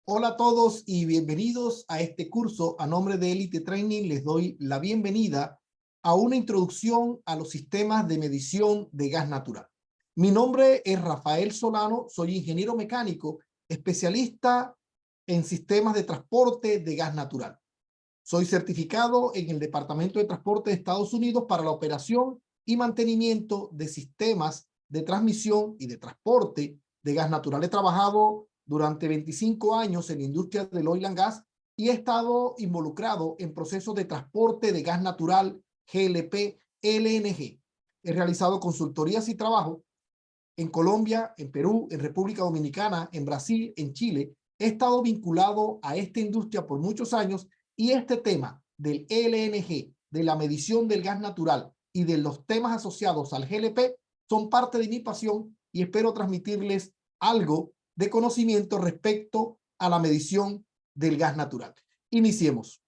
Hola a todos y bienvenidos a este curso. A nombre de Elite Training les doy la bienvenida a una introducción a los sistemas de medición de gas natural. Mi nombre es Rafael Solano, soy ingeniero mecánico, especialista en sistemas de transporte de gas natural. Soy certificado en el Departamento de Transporte de Estados Unidos para la operación y mantenimiento de sistemas de transmisión y de transporte de gas natural. He trabajado durante 25 años en la industria del oil and gas y he estado involucrado en procesos de transporte de gas natural, GLP, LNG. He realizado consultorías y trabajo en Colombia, en Perú, en República Dominicana, en Brasil, en Chile. He estado vinculado a esta industria por muchos años y este tema del LNG, de la medición del gas natural y de los temas asociados al GLP son parte de mi pasión y espero transmitirles algo de conocimiento respecto a la medición del gas natural. Iniciemos.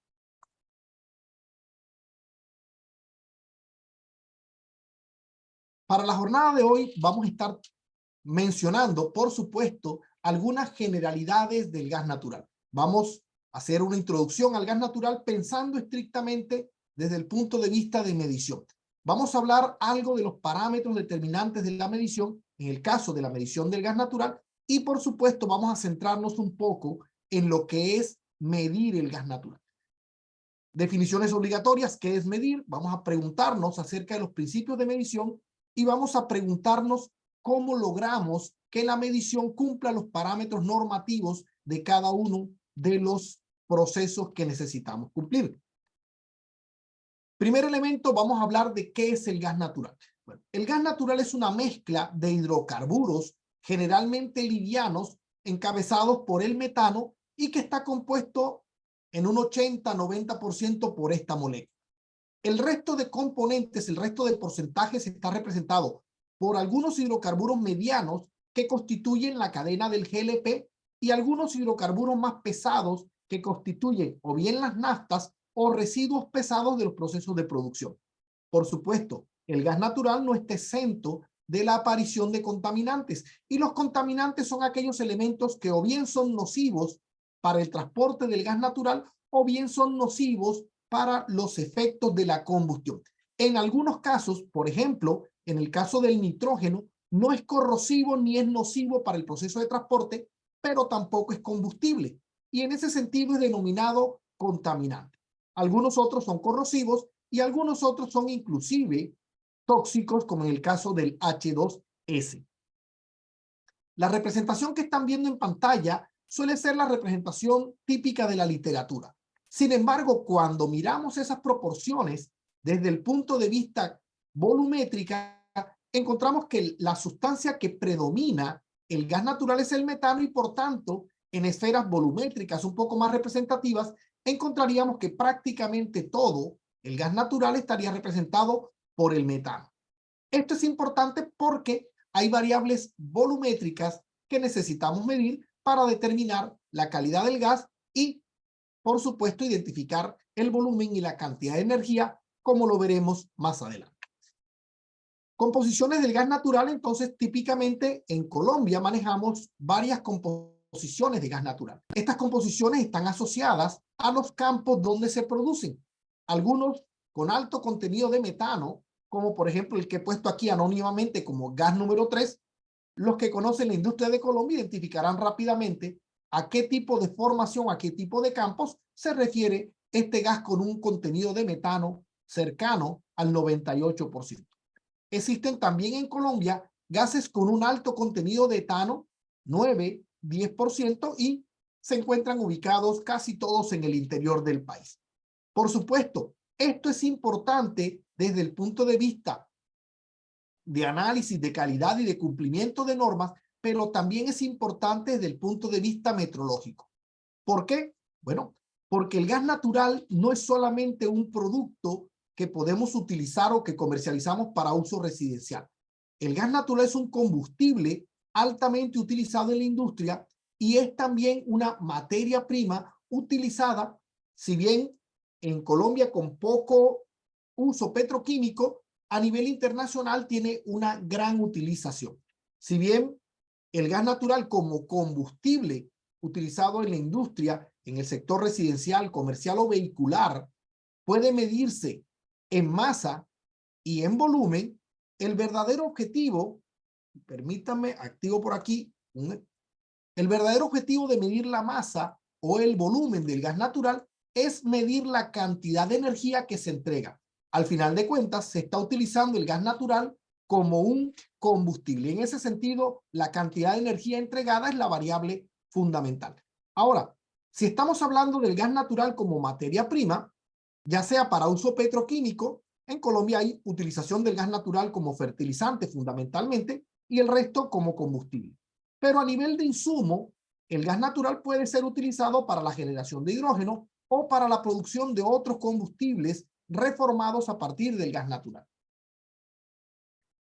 Para la jornada de hoy vamos a estar mencionando, por supuesto, algunas generalidades del gas natural. Vamos a hacer una introducción al gas natural pensando estrictamente desde el punto de vista de medición. Vamos a hablar algo de los parámetros determinantes de la medición, en el caso de la medición del gas natural, y por supuesto vamos a centrarnos un poco en lo que es medir el gas natural. Definiciones obligatorias, ¿qué es medir? Vamos a preguntarnos acerca de los principios de medición y vamos a preguntarnos cómo logramos que la medición cumpla los parámetros normativos de cada uno de los procesos que necesitamos cumplir. Primer elemento, vamos a hablar de qué es el gas natural. Bueno, el gas natural es una mezcla de hidrocarburos, generalmente livianos, encabezados por el metano y que está compuesto en un 80-90% por esta molécula. El resto de componentes, el resto de porcentajes está representado por algunos hidrocarburos medianos que constituyen la cadena del GLP y algunos hidrocarburos más pesados que constituyen o bien las naftas o residuos pesados de los procesos de producción. Por supuesto, el gas natural no está exento de la aparición de contaminantes y los contaminantes son aquellos elementos que o bien son nocivos para el transporte del gas natural o bien son nocivos para los efectos de la combustión. En algunos casos, por ejemplo, en el caso del nitrógeno, no es corrosivo ni es nocivo para el proceso de transporte, pero tampoco es combustible. Y en ese sentido es denominado contaminante. Algunos otros son corrosivos y algunos otros son inclusive tóxicos, como en el caso del H2S. La representación que están viendo en pantalla suele ser la representación típica de la literatura. Sin embargo, cuando miramos esas proporciones desde el punto de vista volumétrica, encontramos que la sustancia que predomina el gas natural es el metano y por tanto, en esferas volumétricas un poco más representativas, encontraríamos que prácticamente todo el gas natural estaría representado por el metano. Esto es importante porque hay variables volumétricas que necesitamos medir para determinar la calidad del gas y, por supuesto, identificar el volumen y la cantidad de energía, como lo veremos más adelante. Composiciones del gas natural, entonces, típicamente en Colombia manejamos varias composiciones de gas natural. Estas composiciones están asociadas a los campos donde se producen. Algunos con alto contenido de metano, como por ejemplo el que he puesto aquí anónimamente como gas número 3, los que conocen la industria de Colombia identificarán rápidamente a qué tipo de formación, a qué tipo de campos se refiere este gas con un contenido de metano cercano al 98%. Existen también en Colombia gases con un alto contenido de etano, 9-10%, y se encuentran ubicados casi todos en el interior del país. Por supuesto, esto es importante desde el punto de vista de análisis de calidad y de cumplimiento de normas, pero también es importante desde el punto de vista metrológico. ¿Por qué? Bueno, porque el gas natural no es solamente un producto que podemos utilizar o que comercializamos para uso residencial. El gas natural es un combustible altamente utilizado en la industria y es también una materia prima utilizada, si bien en Colombia con poco uso petroquímico, a nivel internacional tiene una gran utilización. Si bien el gas natural como combustible utilizado en la industria, en el sector residencial, comercial o vehicular, puede medirse en masa y en volumen. El verdadero objetivo, permítanme, activo por aquí, el verdadero objetivo de medir la masa o el volumen del gas natural es medir la cantidad de energía que se entrega. Al final de cuentas, se está utilizando el gas natural como un combustible. En ese sentido, la cantidad de energía entregada es la variable fundamental. Ahora, si estamos hablando del gas natural como materia prima, ya sea para uso petroquímico, en Colombia hay utilización del gas natural como fertilizante fundamentalmente y el resto como combustible. Pero a nivel de insumo, el gas natural puede ser utilizado para la generación de hidrógeno o para la producción de otros combustibles reformados a partir del gas natural.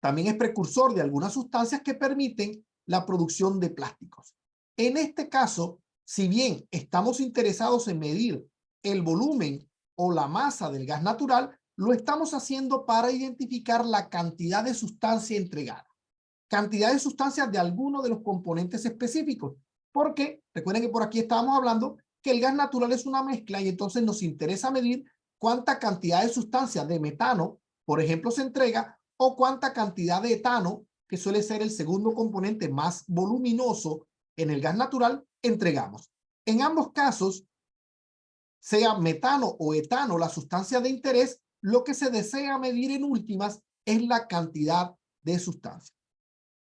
También es precursor de algunas sustancias que permiten la producción de plásticos. En este caso, si bien estamos interesados en medir el volumen o la masa del gas natural, lo estamos haciendo para identificar la cantidad de sustancia entregada. Cantidad de sustancias de alguno de los componentes específicos. Porque recuerden que por aquí estábamos hablando que el gas natural es una mezcla y entonces nos interesa medir cuánta cantidad de sustancia de metano, por ejemplo, se entrega o cuánta cantidad de etano, que suele ser el segundo componente más voluminoso en el gas natural, entregamos. En ambos casos, sea metano o etano la sustancia de interés, lo que se desea medir en últimas es la cantidad de sustancia.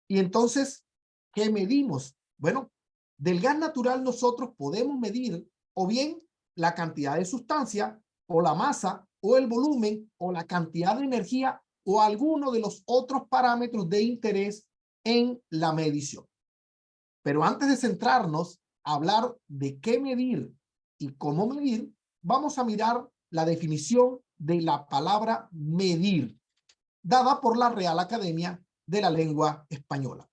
Y entonces, ¿qué medimos? Bueno, del gas natural nosotros podemos medir o bien la cantidad de sustancia, o la masa, o el volumen, o la cantidad de energía, o alguno de los otros parámetros de interés en la medición. Pero antes de centrarnos a hablar de qué medir y cómo medir, vamos a mirar la definición de la palabra medir, dada por la Real Academia de la Lengua Española.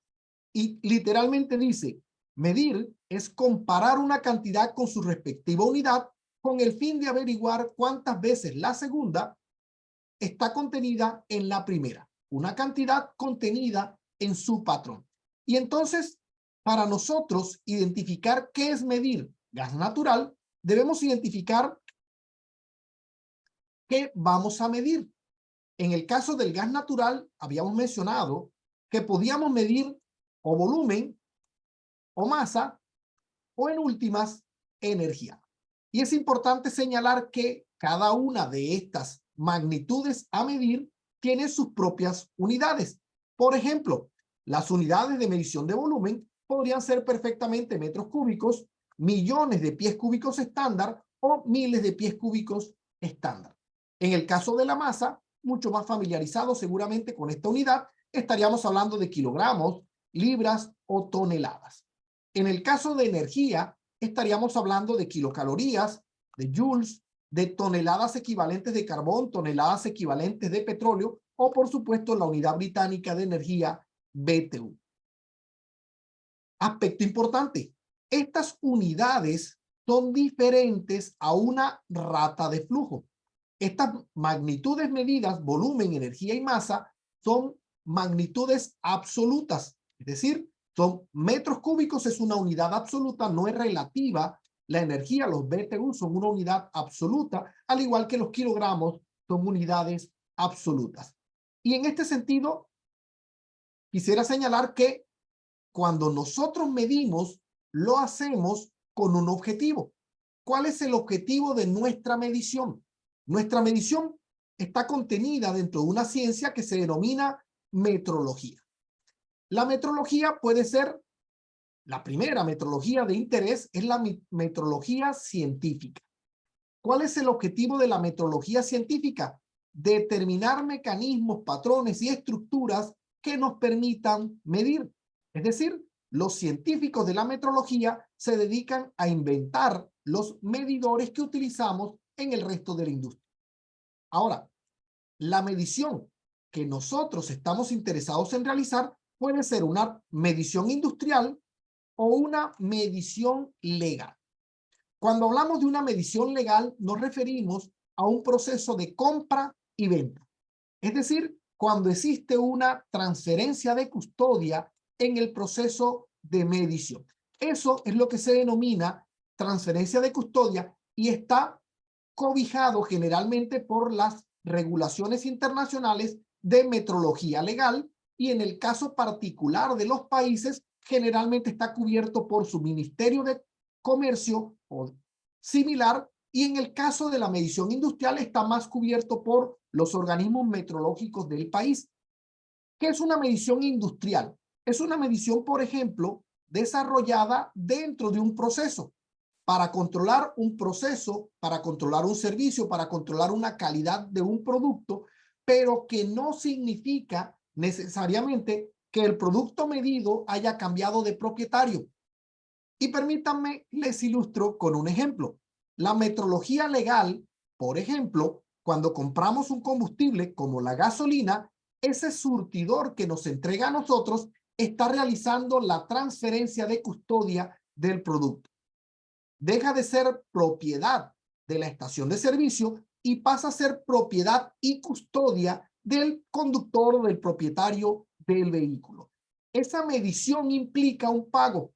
Y literalmente dice, medir es comparar una cantidad con su respectiva unidad con el fin de averiguar cuántas veces la segunda está contenida en la primera, una cantidad contenida en su patrón. Y entonces, para nosotros identificar qué es medir gas natural, debemos identificar qué vamos a medir. En el caso del gas natural, habíamos mencionado que podíamos medir o volumen, o masa, o en últimas, energía. Y es importante señalar que cada una de estas magnitudes a medir tiene sus propias unidades. Por ejemplo, las unidades de medición de volumen podrían ser perfectamente metros cúbicos, millones de pies cúbicos estándar o miles de pies cúbicos estándar. En el caso de la masa, mucho más familiarizado seguramente con esta unidad, estaríamos hablando de kilogramos, libras o toneladas. En el caso de energía, estaríamos hablando de kilocalorías, de joules, de toneladas equivalentes de carbón, toneladas equivalentes de petróleo o, por supuesto, la unidad británica de energía BTU. Aspecto importante, estas unidades son diferentes a una rata de flujo. Estas magnitudes medidas, volumen, energía y masa, son magnitudes absolutas, es decir, son metros cúbicos, es una unidad absoluta, no es relativa. La energía, los BTU, son una unidad absoluta, al igual que los kilogramos son unidades absolutas. Y en este sentido, quisiera señalar que cuando nosotros medimos, lo hacemos con un objetivo. ¿Cuál es el objetivo de nuestra medición? Nuestra medición está contenida dentro de una ciencia que se denomina metrología. La metrología puede ser, la primera metrología de interés es la metrología científica. ¿Cuál es el objetivo de la metrología científica? Determinar mecanismos, patrones y estructuras que nos permitan medir. Es decir, los científicos de la metrología se dedican a inventar los medidores que utilizamos en el resto de la industria. Ahora, la medición que nosotros estamos interesados en realizar puede ser una medición industrial o una medición legal. Cuando hablamos de una medición legal, nos referimos a un proceso de compra y venta. Es decir, cuando existe una transferencia de custodia en el proceso de medición. Eso es lo que se denomina transferencia de custodia y está cobijado generalmente por las regulaciones internacionales de metrología legal, y en el caso particular de los países generalmente está cubierto por su Ministerio de Comercio o similar, y en el caso de la medición industrial está más cubierto por los organismos metrológicos del país. ¿Qué es una medición industrial? Es una medición, por ejemplo, desarrollada dentro de un proceso para controlar un proceso, para controlar un servicio, para controlar una calidad de un producto, pero que no significa necesariamente que el producto medido haya cambiado de propietario. Y permítanme, les ilustro con un ejemplo. La metrología legal, por ejemplo, cuando compramos un combustible como la gasolina, ese surtidor que nos entrega a nosotros está realizando la transferencia de custodia del producto. Deja de ser propiedad de la estación de servicio y pasa a ser propiedad y custodia del conductor o del propietario del vehículo. Esa medición implica un pago,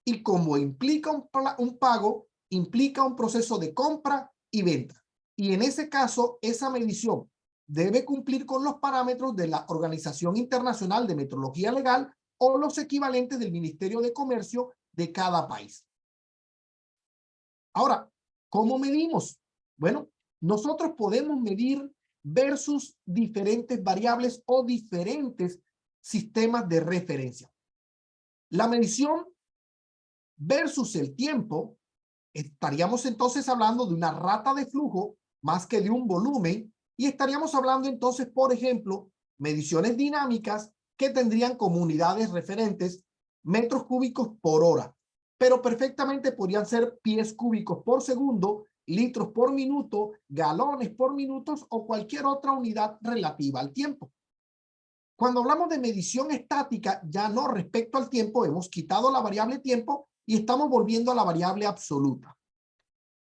y como implica un pago, implica un proceso de compra y venta. Y en ese caso, esa medición debe cumplir con los parámetros de la Organización Internacional de Metrología Legal o los equivalentes del Ministerio de Comercio de cada país. Ahora, ¿cómo medimos? Bueno, nosotros podemos medir versus diferentes variables o diferentes sistemas de referencia. La medición versus el tiempo, estaríamos entonces hablando de una rata de flujo más que de un volumen, y estaríamos hablando entonces, por ejemplo, mediciones dinámicas que tendrían como unidades referentes metros cúbicos por hora, pero perfectamente podrían ser pies cúbicos por segundo, litros por minuto, galones por minutos o cualquier otra unidad relativa al tiempo. Cuando hablamos de medición estática, ya no respecto al tiempo, hemos quitado la variable tiempo y estamos volviendo a la variable absoluta.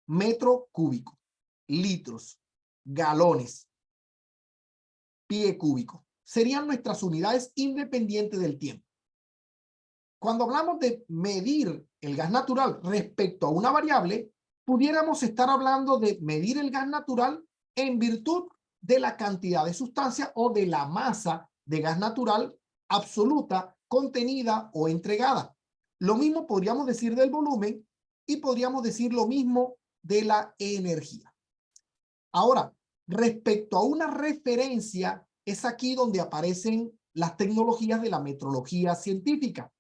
Metro cúbico, litros, galones, pie cúbico. Serían nuestras unidades independientes del tiempo. Cuando hablamos de medir el gas natural respecto a una variable, pudiéramos estar hablando de medir el gas natural en virtud de la cantidad de sustancia o de la masa de gas natural absoluta, contenida o entregada. Lo mismo podríamos decir del volumen y podríamos decir lo mismo de la energía. Ahora, respecto a una referencia, es aquí donde aparecen las tecnologías de la metrología científica.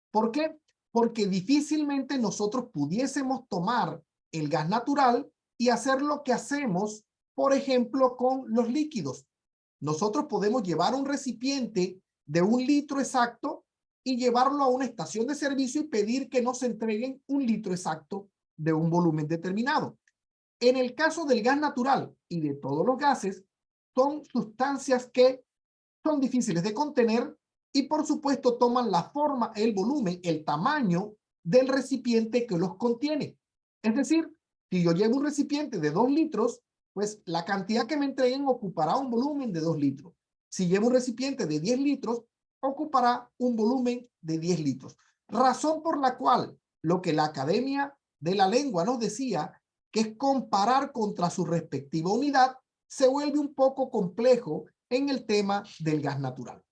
¿Por qué? Porque difícilmente nosotros pudiésemos tomar el gas natural y hacer lo que hacemos, por ejemplo, con los líquidos. Nosotros podemos llevar un recipiente de 1 litro exacto y llevarlo a una estación de servicio y pedir que nos entreguen 1 litro exacto de un volumen determinado. En el caso del gas natural y de todos los gases, son sustancias que son difíciles de contener y por supuesto toman la forma, el volumen, el tamaño del recipiente que los contiene. Es decir, si yo llevo un recipiente de 2 litros, pues la cantidad que me entreguen ocupará un volumen de 2 litros. Si llevo un recipiente de 10 litros, ocupará un volumen de 10 litros. Razón por la cual lo que la Academia de la Lengua nos decía, que es comparar contra su respectiva unidad, se vuelve un poco complejo en el tema del gas natural.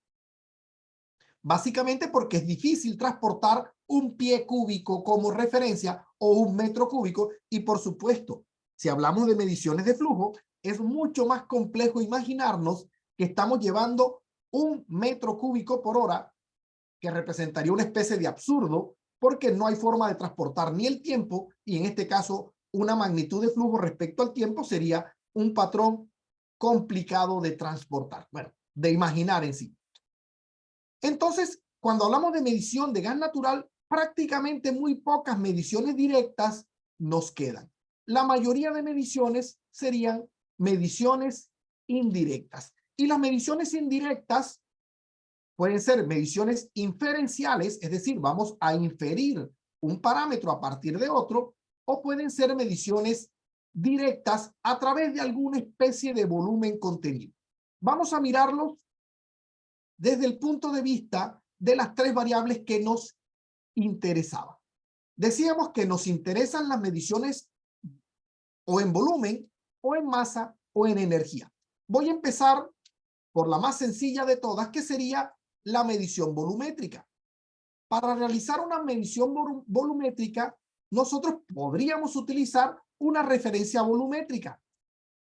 Básicamente porque es difícil transportar un pie cúbico como referencia o un metro cúbico, y por supuesto, si hablamos de mediciones de flujo, es mucho más complejo imaginarnos que estamos llevando 1 metro cúbico por hora, que representaría una especie de absurdo, porque no hay forma de transportar ni el tiempo, y en este caso una magnitud de flujo respecto al tiempo sería un patrón complicado de transportar, bueno, de imaginar en sí. Entonces, cuando hablamos de medición de gas natural, prácticamente muy pocas mediciones directas nos quedan. La mayoría de mediciones serían mediciones indirectas. Y las mediciones indirectas pueden ser mediciones inferenciales, es decir, vamos a inferir un parámetro a partir de otro, o pueden ser mediciones directas a través de alguna especie de volumen contenido. Vamos a mirarlos desde el punto de vista de las 3 variables que nos interesaban. Decíamos que nos interesan las mediciones o en volumen, o en masa, o en energía. Voy a empezar por la más sencilla de todas, que sería la medición volumétrica. Para realizar una medición volumétrica, nosotros podríamos utilizar una referencia volumétrica,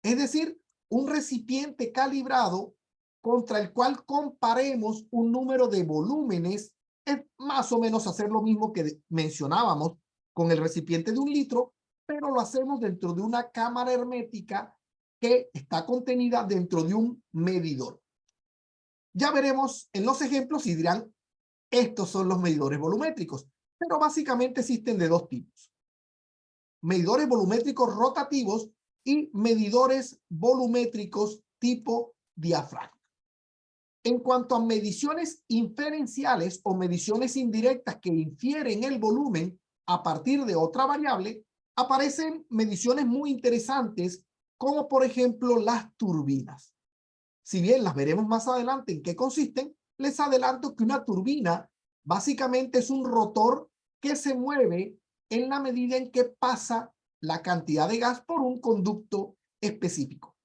es decir, un recipiente calibrado contra el cual comparemos un número de volúmenes. Es más o menos hacer lo mismo que mencionábamos con el recipiente de 1 litro, pero lo hacemos dentro de una cámara hermética que está contenida dentro de un medidor. Ya veremos en los ejemplos y dirán, estos son los medidores volumétricos, pero básicamente existen de 2 tipos. Medidores volumétricos rotativos y medidores volumétricos tipo diafragma. En cuanto a mediciones inferenciales o mediciones indirectas que infieren el volumen a partir de otra variable, aparecen mediciones muy interesantes, como por ejemplo las turbinas. Si bien las veremos más adelante en qué consisten, les adelanto que una turbina básicamente es un rotor que se mueve en la medida en que pasa la cantidad de gas por un conducto específico.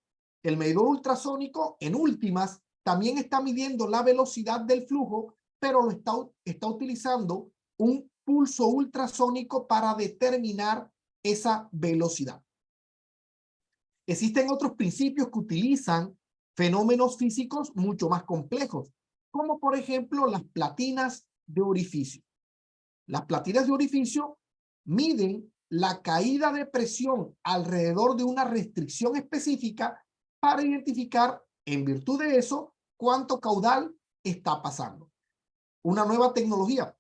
El medidor ultrasónico, en últimas, también está midiendo la velocidad del flujo, pero lo está utilizando un pulso ultrasónico para determinar esa velocidad. Existen otros principios que utilizan fenómenos físicos mucho más complejos, como por ejemplo las platinas de orificio. Las platinas de orificio miden la caída de presión alrededor de una restricción específica para identificar, en virtud de eso, cuánto caudal está pasando. Una nueva tecnología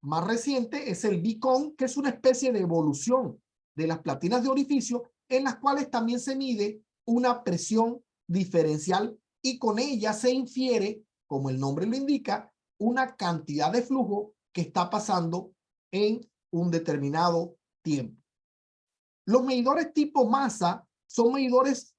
más reciente es el Beacon, que es una especie de evolución de las platinas de orificio, en las cuales también se mide una presión diferencial y con ella se infiere, como el nombre lo indica, una cantidad de flujo que está pasando en un determinado tiempo. Los medidores tipo masa son medidores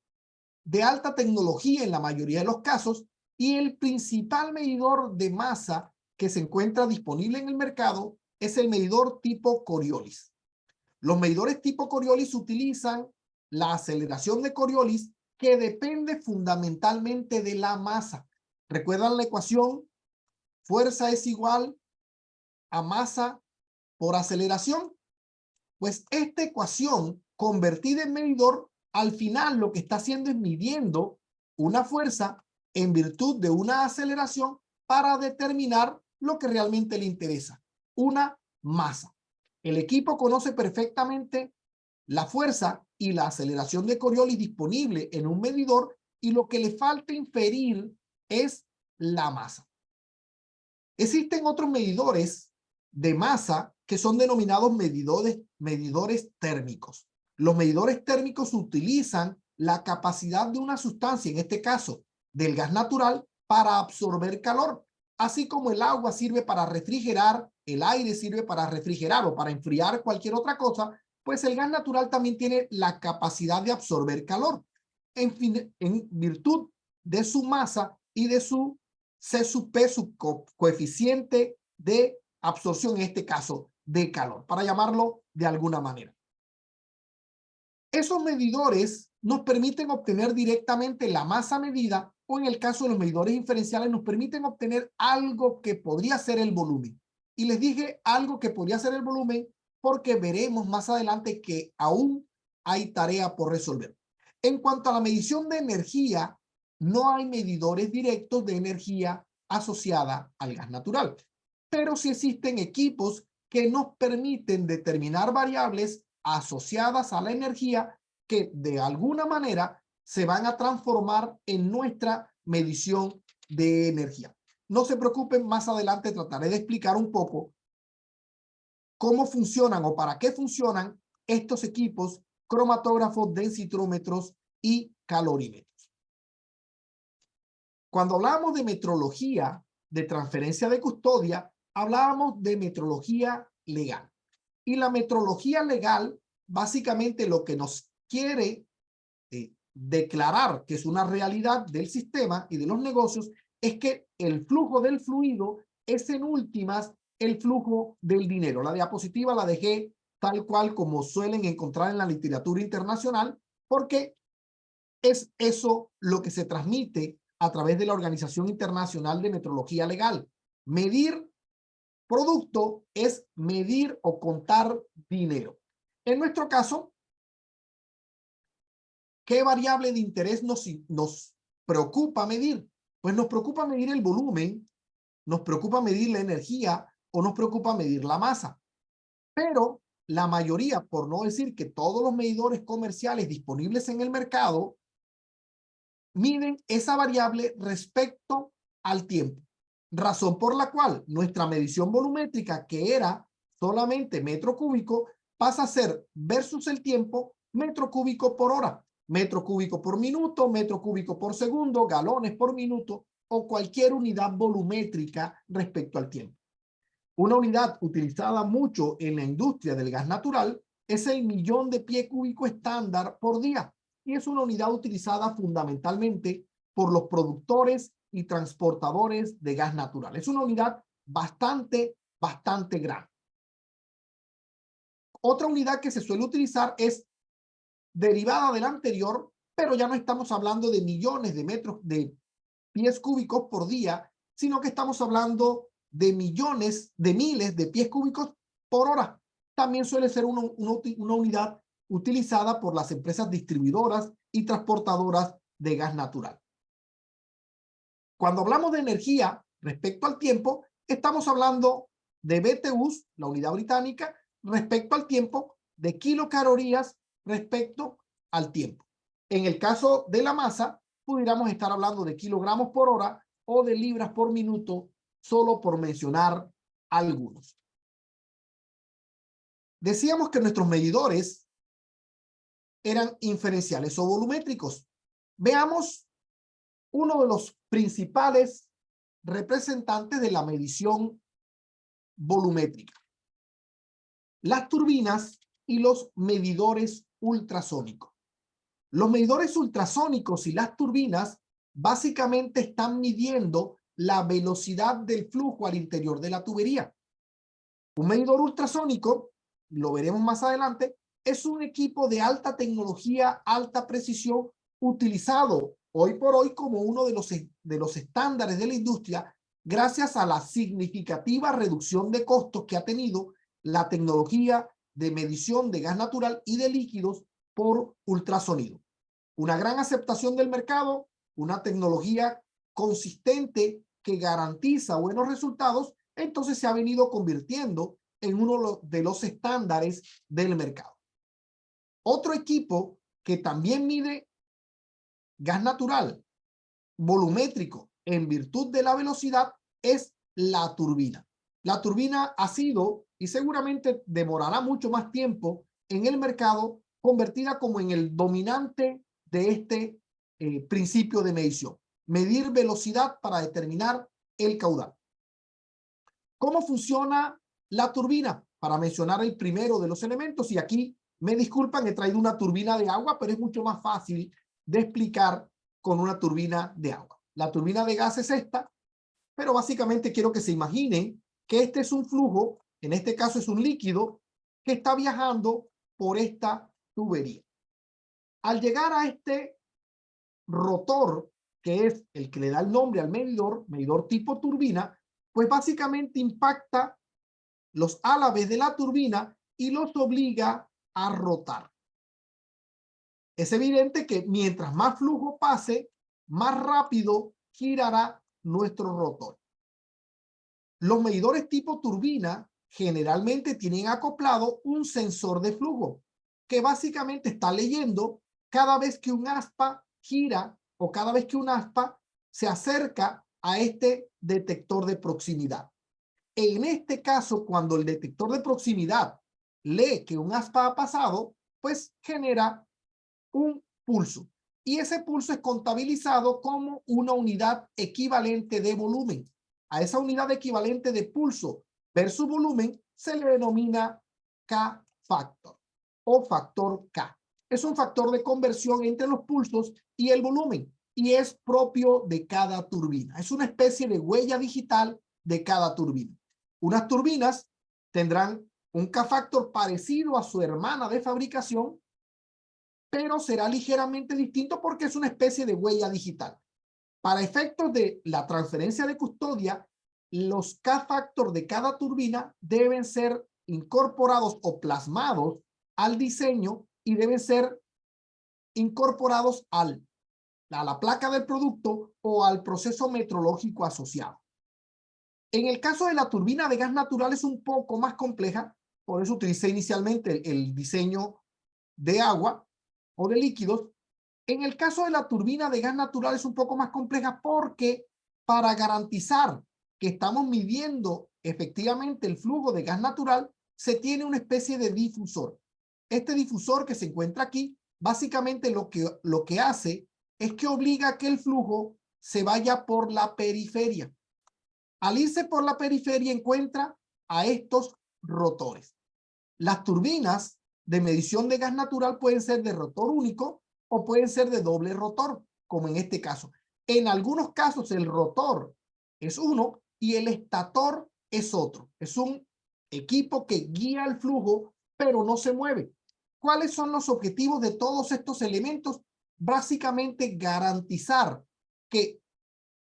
de alta tecnología en la mayoría de los casos, y el principal medidor de masa que se encuentra disponible en el mercado es el medidor tipo Coriolis. Los medidores tipo Coriolis utilizan la aceleración de Coriolis, que depende fundamentalmente de la masa. ¿Recuerdan la ecuación? Fuerza es igual a masa por aceleración. Pues esta ecuación convertida en medidor, al final lo que está haciendo es midiendo una fuerza en virtud de una aceleración para determinar lo que realmente le interesa, una masa. El equipo conoce perfectamente la fuerza y la aceleración de Coriolis disponible en un medidor, y lo que le falta inferir es la masa. Existen otros medidores de masa que son denominados medidores térmicos. Los medidores térmicos utilizan la capacidad de una sustancia, en este caso del gas natural, para absorber calor. Así como el agua sirve para refrigerar, el aire sirve para refrigerar o para enfriar cualquier otra cosa, pues el gas natural también tiene la capacidad de absorber calor, en virtud de su masa y de su C sub P, su coeficiente de absorción, en este caso de calor, para llamarlo de alguna manera. Esos medidores nos permiten obtener directamente la masa medida, o en el caso de los medidores inferenciales nos permiten obtener algo que podría ser el volumen. Y les dije algo que podría ser el volumen porque veremos más adelante que aún hay tarea por resolver. En cuanto a la medición de energía, no hay medidores directos de energía asociada al gas natural, pero sí existen equipos que nos permiten determinar variables asociadas a la energía que de alguna manera se van a transformar en nuestra medición de energía. No se preocupen, más adelante trataré de explicar un poco cómo funcionan o para qué funcionan estos equipos: cromatógrafos, densitrómetros y calorímetros. Cuando hablábamos de metrología de transferencia de custodia, hablábamos de metrología legal. Y la metrología legal, básicamente lo que nos quiere declarar que es una realidad del sistema y de los negocios, es que el flujo del fluido es en últimas el flujo del dinero. La diapositiva la dejé tal cual como suelen encontrar en la literatura internacional, porque es eso lo que se transmite a través de la Organización Internacional de Metrología Legal. Medir producto es medir o contar dinero. En nuestro caso, ¿qué variable de interés nos preocupa medir? Pues nos preocupa medir el volumen, nos preocupa medir la energía o nos preocupa medir la masa. Pero la mayoría, por no decir que todos los medidores comerciales disponibles en el mercado, miden esa variable respecto al tiempo. Razón por la cual nuestra medición volumétrica, que era solamente metro cúbico, pasa a ser versus el tiempo metro cúbico por hora, metro cúbico por minuto, metro cúbico por segundo, galones por minuto o cualquier unidad volumétrica respecto al tiempo. Una unidad utilizada mucho en la industria del gas natural es el millón de pie cúbico estándar por día, y es una unidad utilizada fundamentalmente por los productores y transportadores de gas natural. Es una unidad bastante grande. Otra unidad que se suele utilizar es derivada de la anterior, pero ya no estamos hablando de millones de metros de pies cúbicos por día, sino que estamos hablando de millones, de miles de pies cúbicos por hora. También suele ser una unidad utilizada por las empresas distribuidoras y transportadoras de gas natural. Cuando hablamos de energía respecto al tiempo, estamos hablando de BTUs, la unidad británica, respecto al tiempo, de kilocalorías respecto al tiempo. En el caso de la masa, pudiéramos estar hablando de kilogramos por hora o de libras por minuto, solo por mencionar algunos. Decíamos que nuestros medidores eran inferenciales o volumétricos. Veamos uno de los principales representantes de la medición volumétrica: las turbinas y los medidores ultrasónicos. Los medidores ultrasónicos y las turbinas básicamente están midiendo la velocidad del flujo al interior de la tubería. Un medidor ultrasónico, lo veremos más adelante, es un equipo de alta tecnología, alta precisión, utilizado hoy por hoy como uno de los estándares de la industria, gracias a la significativa reducción de costos que ha tenido la tecnología de medición de gas natural y de líquidos por ultrasonido. Una gran aceptación del mercado, una tecnología consistente que garantiza buenos resultados, entonces se ha venido convirtiendo en uno de los estándares del mercado. Otro equipo que también mide gas natural volumétrico en virtud de la velocidad es la turbina. La turbina ha sido, y seguramente demorará mucho más tiempo en el mercado, convertida como en el dominante de este principio de medición. Medir velocidad para determinar el caudal. ¿Cómo funciona la turbina? Para mencionar el primero de los elementos, y aquí me disculpan, he traído una turbina de agua, pero es mucho más fácil de explicar con una turbina de agua. La turbina de gas es esta, pero básicamente quiero que se imaginen que este es un flujo, en este caso es un líquido, que está viajando por esta tubería. Al llegar a este rotor, que es el que le da el nombre al medidor tipo turbina, pues básicamente impacta los álabes de la turbina y los obliga a rotar. Es evidente que mientras más flujo pase, más rápido girará nuestro rotor. Los medidores tipo turbina generalmente tienen acoplado un sensor de flujo que básicamente está leyendo cada vez que un aspa gira o cada vez que un aspa se acerca a este detector de proximidad. En este caso, cuando el detector de proximidad lee que un aspa ha pasado, pues genera un pulso. Y ese pulso es contabilizado como una unidad equivalente de volumen. A esa unidad equivalente de pulso versus volumen se le denomina K-factor o factor K. Es un factor de conversión entre los pulsos y el volumen y es propio de cada turbina. Es una especie de huella digital de cada turbina. Unas turbinas tendrán un K-factor parecido a su hermana de fabricación, pero será ligeramente distinto porque es una especie de huella digital. Para efectos de la transferencia de custodia, los K-factor de cada turbina deben ser incorporados o plasmados al diseño y deben ser incorporados a la placa del producto o al proceso metrológico asociado. En el caso de la turbina de gas natural es un poco más compleja, por eso utilicé inicialmente el diseño de agua o de líquidos. En el caso de la turbina de gas natural es un poco más compleja porque para garantizar que estamos midiendo efectivamente el flujo de gas natural, se tiene una especie de difusor. Este difusor que se encuentra aquí, básicamente lo que hace es que obliga a que el flujo se vaya por la periferia. Al irse por la periferia encuentra a estos rotores. Las turbinas de medición de gas natural pueden ser de rotor único o pueden ser de doble rotor, como en este caso. En algunos casos el rotor es uno y el estator es otro. Es un equipo que guía el flujo, pero no se mueve. ¿Cuáles son los objetivos de todos estos elementos? Básicamente garantizar que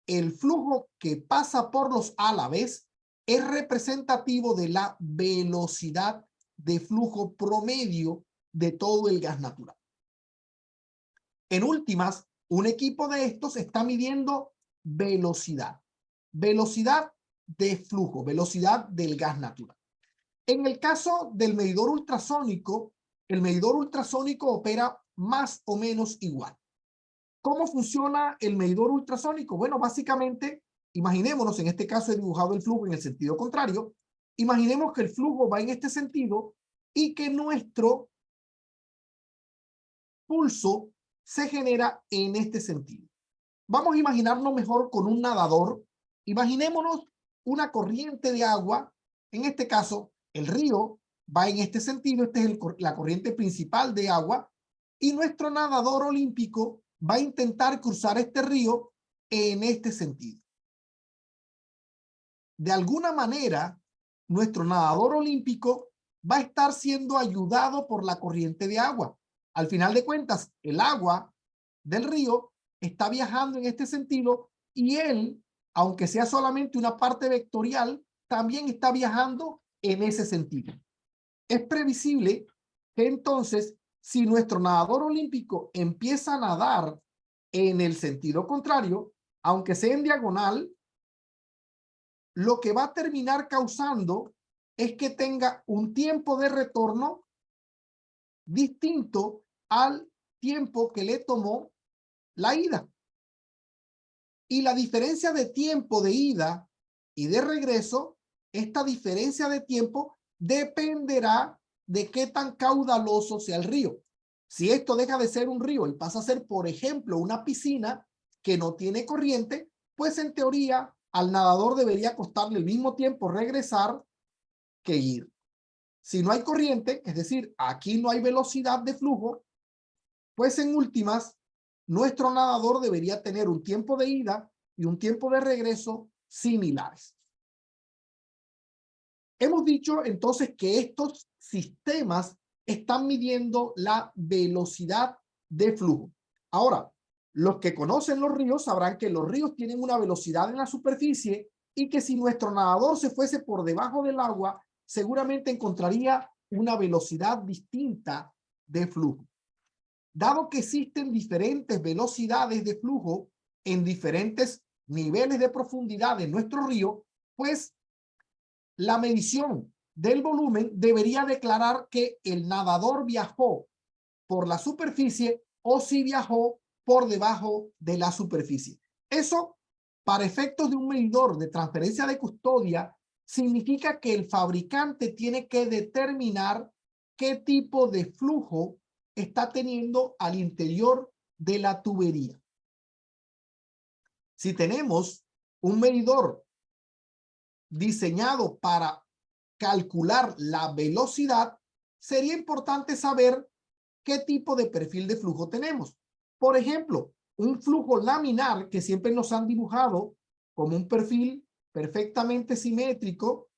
el flujo que pasa por los álabes es representativo de la velocidad de flujo promedio de todo el gas natural. En últimas, un equipo de estos está midiendo velocidad de flujo, velocidad del gas natural. En el caso del medidor ultrasónico, el medidor ultrasónico opera más o menos igual. ¿Cómo funciona el medidor ultrasónico? Bueno, básicamente, imaginémonos, en este caso he dibujado el flujo en el sentido contrario, imaginemos que el flujo va en este sentido y que nuestro pulso se genera en este sentido. Vamos a imaginarnos mejor con un nadador. Imaginémonos una corriente de agua, en este caso el río va en este sentido, esta es la corriente principal de agua, y nuestro nadador olímpico va a intentar cruzar este río en este sentido. De alguna manera, nuestro nadador olímpico va a estar siendo ayudado por la corriente de agua. Al final de cuentas, el agua del río está viajando en este sentido y él, aunque sea solamente una parte vectorial, también está viajando en ese sentido. Es previsible que entonces, si nuestro nadador olímpico empieza a nadar en el sentido contrario, aunque sea en diagonal, lo que va a terminar causando es que tenga un tiempo de retorno distinto al tiempo que le tomó la ida. Y la diferencia de tiempo de ida y de regreso, esta diferencia de tiempo dependerá de qué tan caudaloso sea el río. Si esto deja de ser un río y pasa a ser, por ejemplo, una piscina que no tiene corriente, pues en teoría al nadador debería costarle el mismo tiempo regresar que ir. Si no hay corriente, es decir, aquí no hay velocidad de flujo, pues en últimas, nuestro nadador debería tener un tiempo de ida y un tiempo de regreso similares. Hemos dicho entonces que estos sistemas están midiendo la velocidad de flujo. Ahora, los que conocen los ríos sabrán que los ríos tienen una velocidad en la superficie y que si nuestro nadador se fuese por debajo del agua, seguramente encontraría una velocidad distinta de flujo. Dado que existen diferentes velocidades de flujo en diferentes niveles de profundidad en nuestro río, pues la medición del volumen debería declarar que el nadador viajó por la superficie o si viajó por debajo de la superficie. Eso, para efectos de un medidor de transferencia de custodia, significa que el fabricante tiene que determinar qué tipo de flujo está teniendo al interior de la tubería. Si tenemos un medidor diseñado para calcular la velocidad, sería importante saber qué tipo de perfil de flujo tenemos. Por ejemplo, un flujo laminar que siempre nos han dibujado como un perfil perfectamente simétrico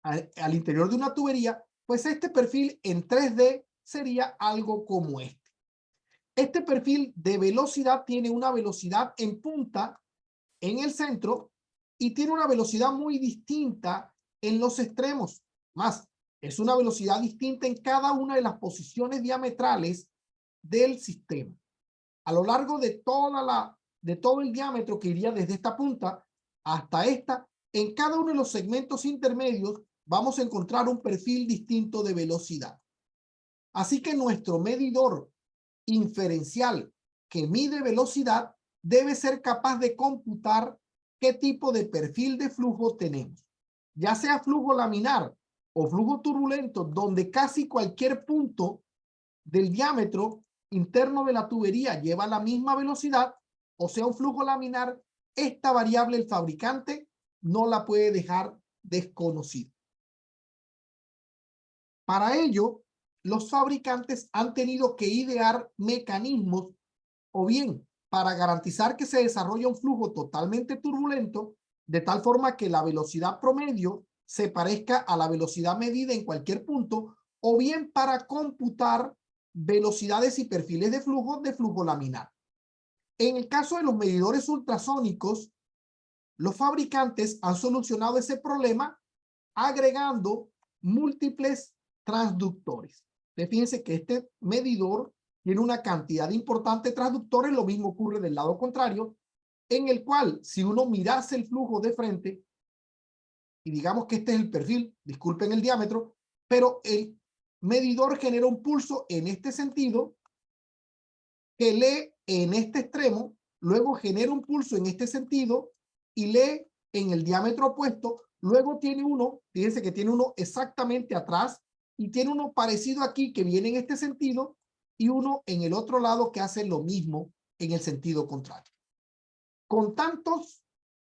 al interior de una tubería, pues este perfil en 3D sería algo como este. Este perfil de velocidad tiene una velocidad en punta en el centro y tiene una velocidad muy distinta en los extremos. Más, es una velocidad distinta en cada una de las posiciones diametrales del sistema. A lo largo de todo el diámetro que iría desde esta punta hasta esta, en cada uno de los segmentos intermedios vamos a encontrar un perfil distinto de velocidad. Así que nuestro medidor inferencial que mide velocidad debe ser capaz de computar qué tipo de perfil de flujo tenemos, ya sea flujo laminar o flujo turbulento, donde casi cualquier punto del diámetro interno de la tubería lleva la misma velocidad, o sea un flujo laminar. Esta variable el fabricante no la puede dejar desconocida. Para ello, los fabricantes han tenido que idear mecanismos, o bien para garantizar que se desarrolla un flujo totalmente turbulento, de tal forma que la velocidad promedio se parezca a la velocidad medida en cualquier punto, o bien para computar velocidades y perfiles de flujo laminar. En el caso de los medidores ultrasónicos, los fabricantes han solucionado ese problema agregando múltiples transductores. Fíjense que este medidor tiene una cantidad importante de transductores. Lo mismo ocurre del lado contrario, en el cual si uno mirase el flujo de frente, y digamos que este es el perfil, disculpen el diámetro, pero el medidor genera un pulso en este sentido, que lee en este extremo, luego genera un pulso en este sentido y lee en el diámetro opuesto. Luego tiene uno, fíjense que tiene uno exactamente atrás y tiene uno parecido aquí que viene en este sentido y uno en el otro lado que hace lo mismo en el sentido contrario. Con tantos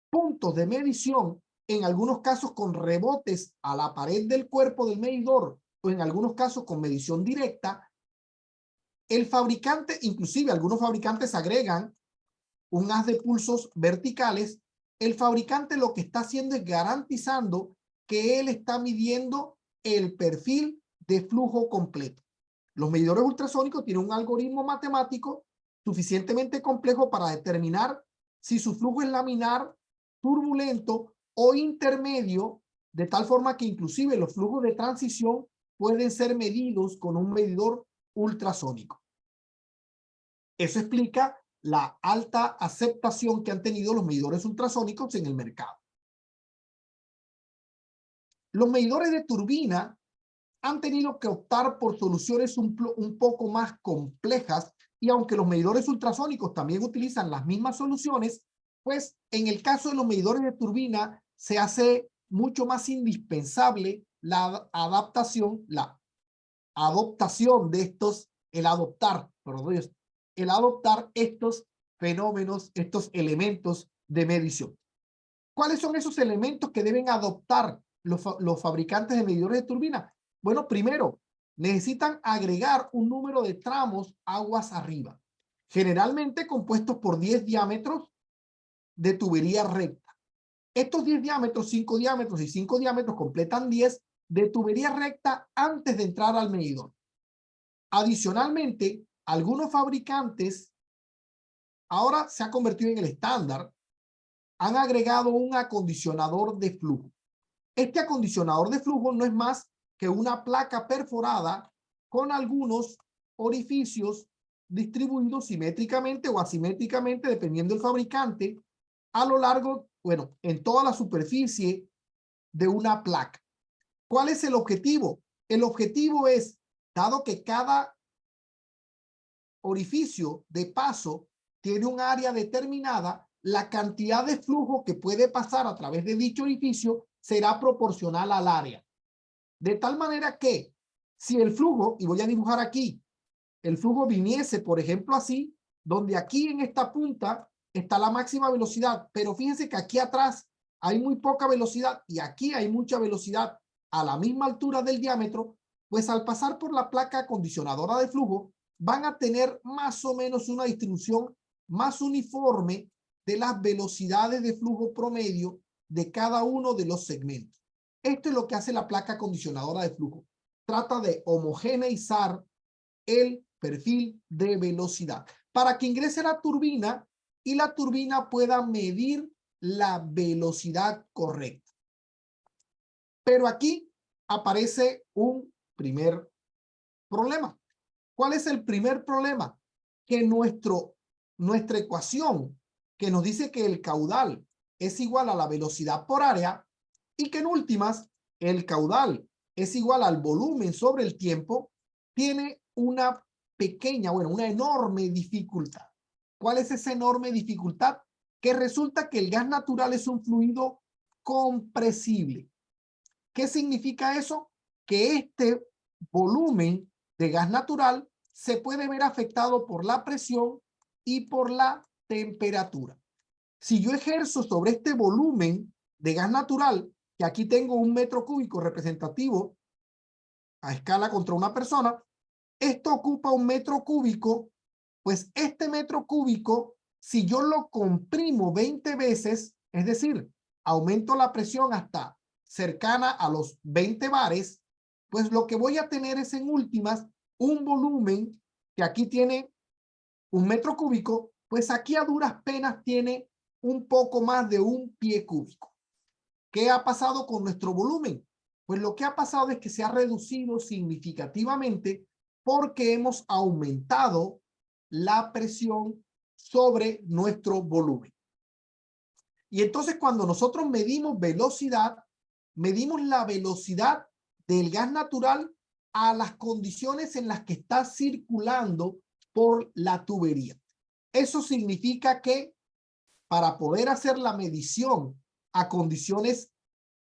puntos de medición, en algunos casos con rebotes a la pared del cuerpo del medidor o en algunos casos con medición directa, el fabricante, inclusive algunos fabricantes agregan un haz de pulsos verticales. El fabricante lo que está haciendo es garantizando que él está midiendo el perfil de flujo completo. Los medidores ultrasónicos tienen un algoritmo matemático suficientemente complejo para determinar si su flujo es laminar, turbulento o intermedio, de tal forma que inclusive los flujos de transición pueden ser medidos con un medidor ultrasónico. Eso explica la alta aceptación que han tenido los medidores ultrasónicos en el mercado. Los medidores de turbina han tenido que optar por soluciones un poco más complejas, y aunque los medidores ultrasónicos también utilizan las mismas soluciones, pues en el caso de los medidores de turbina se hace mucho más indispensable la adaptación, la adoptación de estos, el adoptar estos fenómenos, estos elementos de medición. ¿Cuáles son esos elementos que deben adoptar los fabricantes de medidores de turbina? Bueno, primero, necesitan agregar un número de tramos aguas arriba, generalmente compuestos por 10 diámetros de tubería recta. Estos 10 diámetros, 5 diámetros y 5 diámetros completan 10 de tubería recta antes de entrar al medidor. Adicionalmente, algunos fabricantes, ahora se ha convertido en el estándar, han agregado un acondicionador de flujo. Este acondicionador de flujo no es más que una placa perforada con algunos orificios distribuidos simétricamente o asimétricamente, dependiendo del fabricante, a lo largo, bueno, en toda la superficie de una placa. ¿Cuál es el objetivo? El objetivo es, dado que cada orificio de paso tiene un área determinada, la cantidad de flujo que puede pasar a través de dicho orificio será proporcional al área. De tal manera que si el flujo, y voy a dibujar aquí, el flujo viniese, por ejemplo, así, donde aquí en esta punta está la máxima velocidad, pero fíjense que aquí atrás hay muy poca velocidad y aquí hay mucha velocidad a la misma altura del diámetro, pues al pasar por la placa acondicionadora de flujo, van a tener más o menos una distribución más uniforme de las velocidades de flujo promedio de cada uno de los segmentos. Esto es lo que hace la placa acondicionadora de flujo. Trata de homogeneizar el perfil de velocidad para que ingrese la turbina y la turbina pueda medir la velocidad correcta. Pero aquí aparece un primer problema. ¿Cuál es el primer problema? Que nuestra ecuación que nos dice que el caudal es igual a la velocidad por área y que en últimas el caudal es igual al volumen sobre el tiempo, tiene una pequeña, una enorme dificultad. ¿Cuál es esa enorme dificultad? Que resulta que el gas natural es un fluido compresible. ¿Qué significa eso? Que este volumen de gas natural se puede ver afectado por la presión y por la temperatura. Si yo ejerzo sobre este volumen de gas natural, que aquí tengo un metro cúbico representativo a escala contra una persona, esto ocupa un metro cúbico, pues este metro cúbico, si yo lo comprimo 20 veces, es decir, aumento la presión hasta cercana a los 20 bares, pues lo que voy a tener es en últimas un volumen que aquí tiene un metro cúbico, pues aquí a duras penas tiene un poco más de un pie cúbico. ¿Qué ha pasado con nuestro volumen? Pues lo que ha pasado es que se ha reducido significativamente porque hemos aumentado la presión sobre nuestro volumen. Y entonces cuando nosotros medimos velocidad, medimos la velocidad del gas natural a las condiciones en las que está circulando por la tubería. Eso significa que para poder hacer la medición a condiciones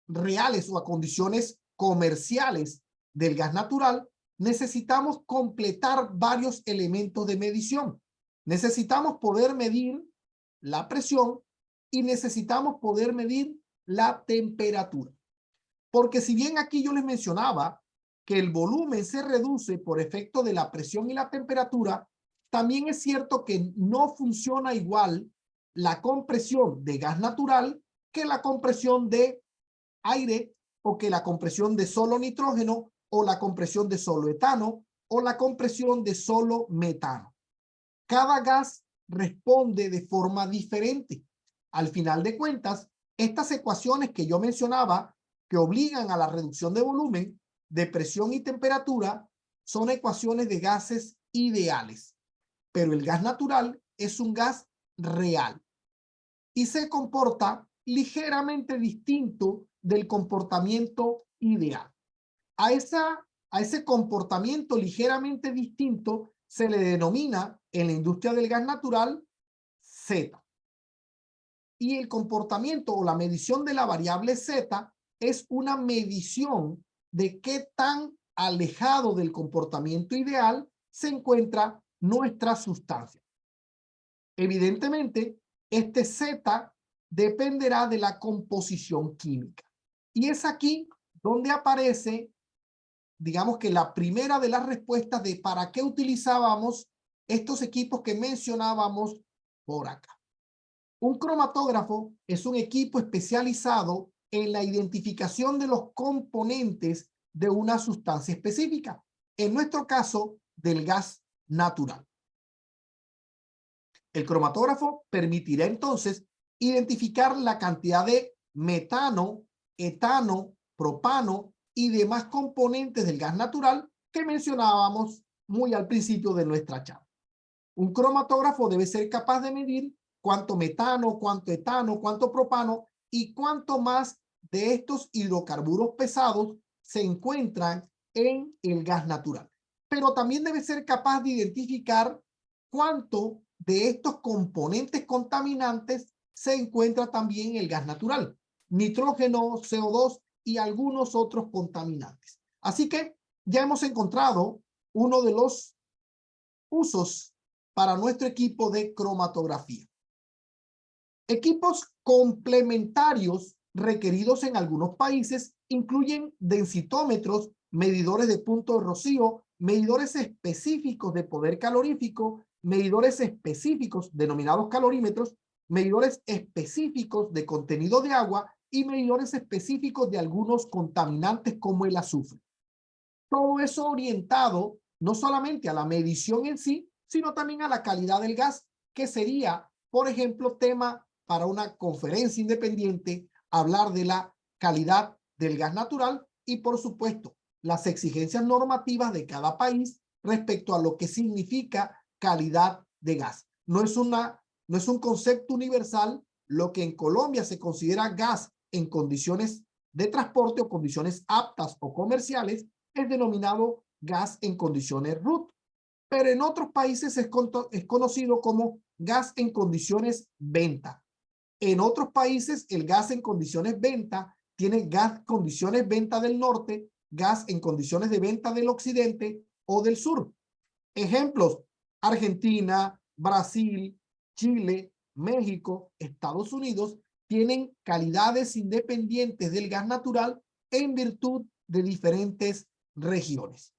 reales o a condiciones comerciales del gas natural, necesitamos completar varios elementos de medición. Necesitamos poder medir la presión y necesitamos poder medir la temperatura. Porque si bien aquí yo les mencionaba que el volumen se reduce por efecto de la presión y la temperatura, también es cierto que no funciona igual la compresión de gas natural que la compresión de aire o que la compresión de solo nitrógeno o la compresión de solo etano o la compresión de solo metano. Cada gas responde de forma diferente. Al final de cuentas, estas ecuaciones que yo mencionaba que obligan a la reducción de volumen, de presión y temperatura, son ecuaciones de gases ideales. Pero el gas natural es un gas real y se comporta ligeramente distinto del comportamiento ideal. A ese comportamiento ligeramente distinto se le denomina en la industria del gas natural Z. Y el comportamiento o la medición de la variable Z es una medición de qué tan alejado del comportamiento ideal se encuentra nuestra sustancia. Evidentemente, este Z dependerá de la composición química. Y es aquí donde aparece, digamos que la primera de las respuestas de para qué utilizábamos estos equipos que mencionábamos por acá. Un cromatógrafo es un equipo especializado en la identificación de los componentes de una sustancia específica, en nuestro caso, del gas natural. El cromatógrafo permitirá entonces identificar la cantidad de metano, etano, propano y demás componentes del gas natural que mencionábamos muy al principio de nuestra charla. Un cromatógrafo debe ser capaz de medir cuánto metano, cuánto etano, cuánto propano y cuánto más de estos hidrocarburos pesados se encuentran en el gas natural. Pero también debe ser capaz de identificar cuánto de estos componentes contaminantes se encuentra también en el gas natural, nitrógeno, CO2 y algunos otros contaminantes. Así que ya hemos encontrado uno de los usos para nuestro equipo de cromatografía. Equipos complementarios requeridos en algunos países incluyen densitómetros, medidores de punto de rocío, medidores específicos de poder calorífico, medidores específicos denominados calorímetros, medidores específicos de contenido de agua y medidores específicos de algunos contaminantes como el azufre. Todo eso orientado no solamente a la medición en sí, sino también a la calidad del gas, que sería, por ejemplo, tema para una conferencia independiente, hablar de la calidad del gas natural y, por supuesto, las exigencias normativas de cada país respecto a lo que significa calidad de gas. No es un concepto universal. Lo que en Colombia se considera gas en condiciones de transporte o condiciones aptas o comerciales es denominado gas en condiciones RUT, pero en otros países es conocido como gas en condiciones venta. En otros países el gas en condiciones venta tiene gas en condiciones venta del norte, gas en condiciones de venta del occidente o del sur. Ejemplos: Argentina, Brasil, Chile, México, Estados Unidos tienen calidades independientes del gas natural en virtud de diferentes regiones.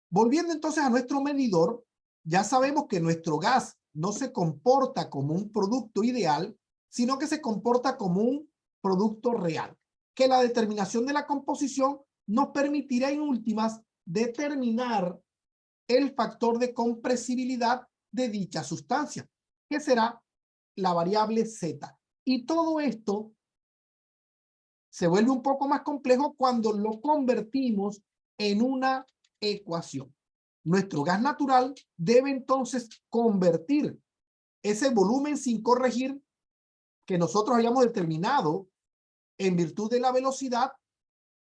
Volviendo entonces a nuestro medidor, ya sabemos que nuestro gas no se comporta como un producto ideal, sino que se comporta como un producto real, que la determinación de la composición nos permitirá en últimas determinar el factor de compresibilidad de dicha sustancia, que será la variable Z. Y todo esto se vuelve un poco más complejo cuando lo convertimos en una ecuación. Nuestro gas natural debe entonces convertir ese volumen sin corregir que nosotros hayamos determinado en virtud de la velocidad,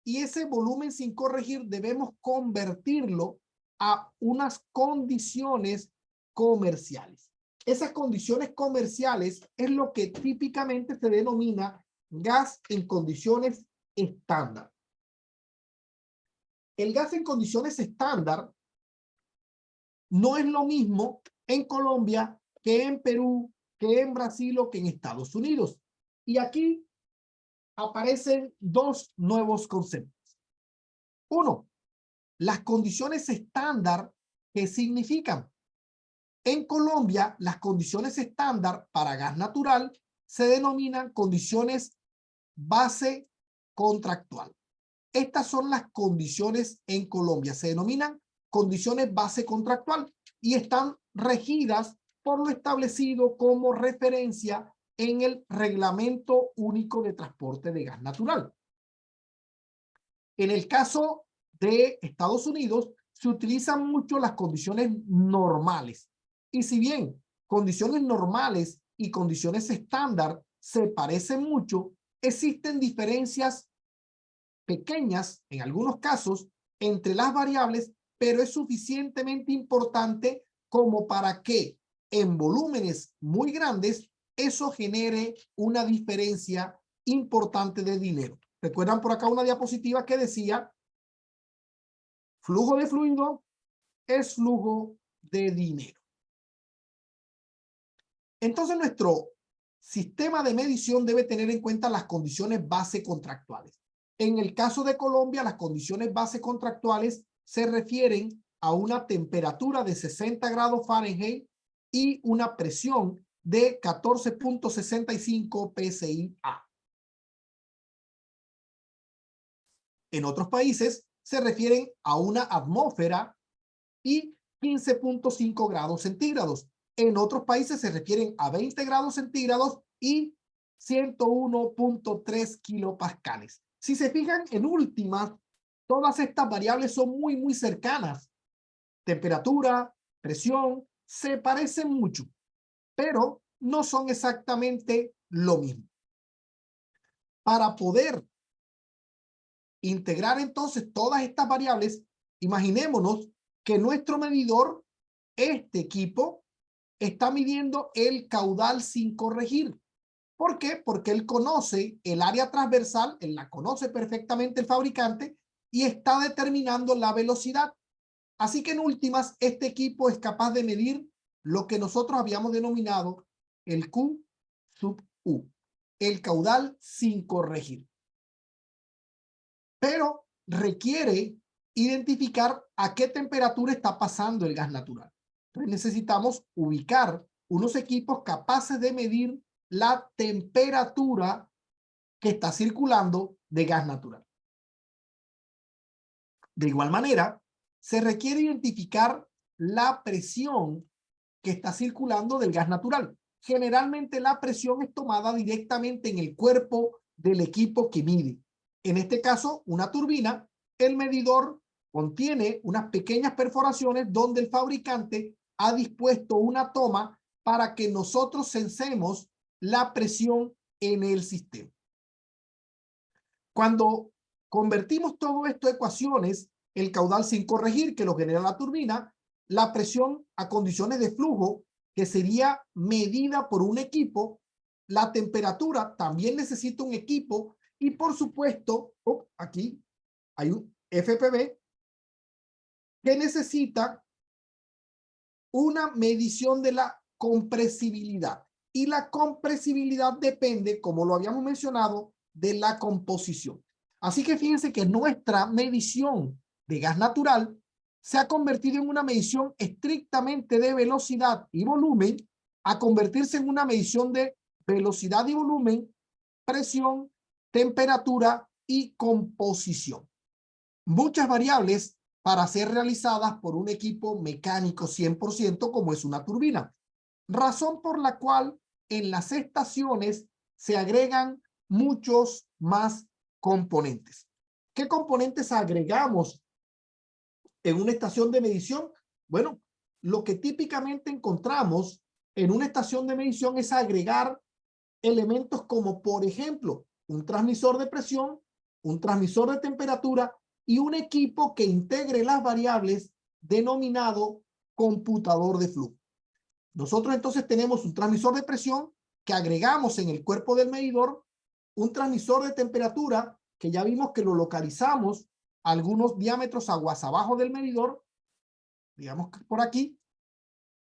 y ese volumen sin corregir debemos convertirlo a unas condiciones comerciales. Esas condiciones comerciales es lo que típicamente se denomina gas en condiciones estándar. El gas en condiciones estándar no es lo mismo en Colombia que en Perú, que en Brasil o que en Estados Unidos. Y aquí aparecen dos nuevos conceptos. Uno, las condiciones estándar. ¿Qué significan? En Colombia, las condiciones estándar para gas natural se denominan condiciones base contractual. Estas son las condiciones en Colombia. Se denominan condiciones base contractual y están regidas por lo establecido como referencia en el Reglamento Único de Transporte de Gas Natural. En el caso de Estados Unidos, se utilizan mucho las condiciones normales. Y si bien condiciones normales y condiciones estándar se parecen mucho, existen diferencias pequeñas, en algunos casos, entre las variables, pero es suficientemente importante como para que en volúmenes muy grandes eso genere una diferencia importante de dinero. ¿Recuerdan por acá una diapositiva que decía flujo de fluido es flujo de dinero? Entonces nuestro sistema de medición debe tener en cuenta las condiciones base contractuales. En el caso de Colombia, las condiciones base contractuales se refieren a una temperatura de 60 grados Fahrenheit y una presión de 14.65 psi-A. En otros países se refieren a una atmósfera y 15.5 grados centígrados. En otros países se refieren a 20 grados centígrados y 101.3 kilopascales. Si se fijan, en últimas, todas estas variables son muy cercanas. Temperatura, presión, se parecen mucho, pero no son exactamente lo mismo. Para poder integrar entonces todas estas variables, imaginémonos que nuestro medidor, este equipo, está midiendo el caudal sin corregir. ¿Por qué? Porque él conoce el área transversal, él la conoce perfectamente el fabricante y está determinando la velocidad. Así que en últimas, este equipo es capaz de medir lo que nosotros habíamos denominado el Q sub U, el caudal sin corregir. Pero requiere identificar a qué temperatura está pasando el gas natural. Entonces necesitamos ubicar unos equipos capaces de medir la temperatura que está circulando de gas natural. De igual manera, se requiere identificar la presión que está circulando del gas natural. Generalmente la presión es tomada directamente en el cuerpo del equipo que mide. En este caso, una turbina, el medidor contiene unas pequeñas perforaciones donde el fabricante ha dispuesto una toma para que nosotros sensemos la presión en el sistema. Cuando convertimos todo esto a ecuaciones, el caudal sin corregir, que lo genera la turbina, la presión a condiciones de flujo, que sería medida por un equipo, la temperatura también necesita un equipo, y por supuesto, aquí hay un FPV que necesita una medición de la compresibilidad. Y la compresibilidad depende, como lo habíamos mencionado, de la composición. Así que fíjense que nuestra medición de gas natural se ha convertido en una medición estrictamente de velocidad y volumen, a convertirse en una medición de velocidad y volumen, presión, temperatura y composición. Muchas variables para ser realizadas por un equipo mecánico 100% como es una turbina. Razón por la cual en las estaciones se agregan muchos más componentes. ¿Qué componentes agregamos en una estación de medición? Bueno, lo que típicamente encontramos en una estación de medición es agregar elementos como, por ejemplo, un transmisor de presión, un transmisor de temperatura y un equipo que integre las variables denominado computador de flujo. Nosotros entonces tenemos un transmisor de presión que agregamos en el cuerpo del medidor, un transmisor de temperatura que ya vimos que lo localizamos a algunos diámetros aguas abajo del medidor, digamos que por aquí,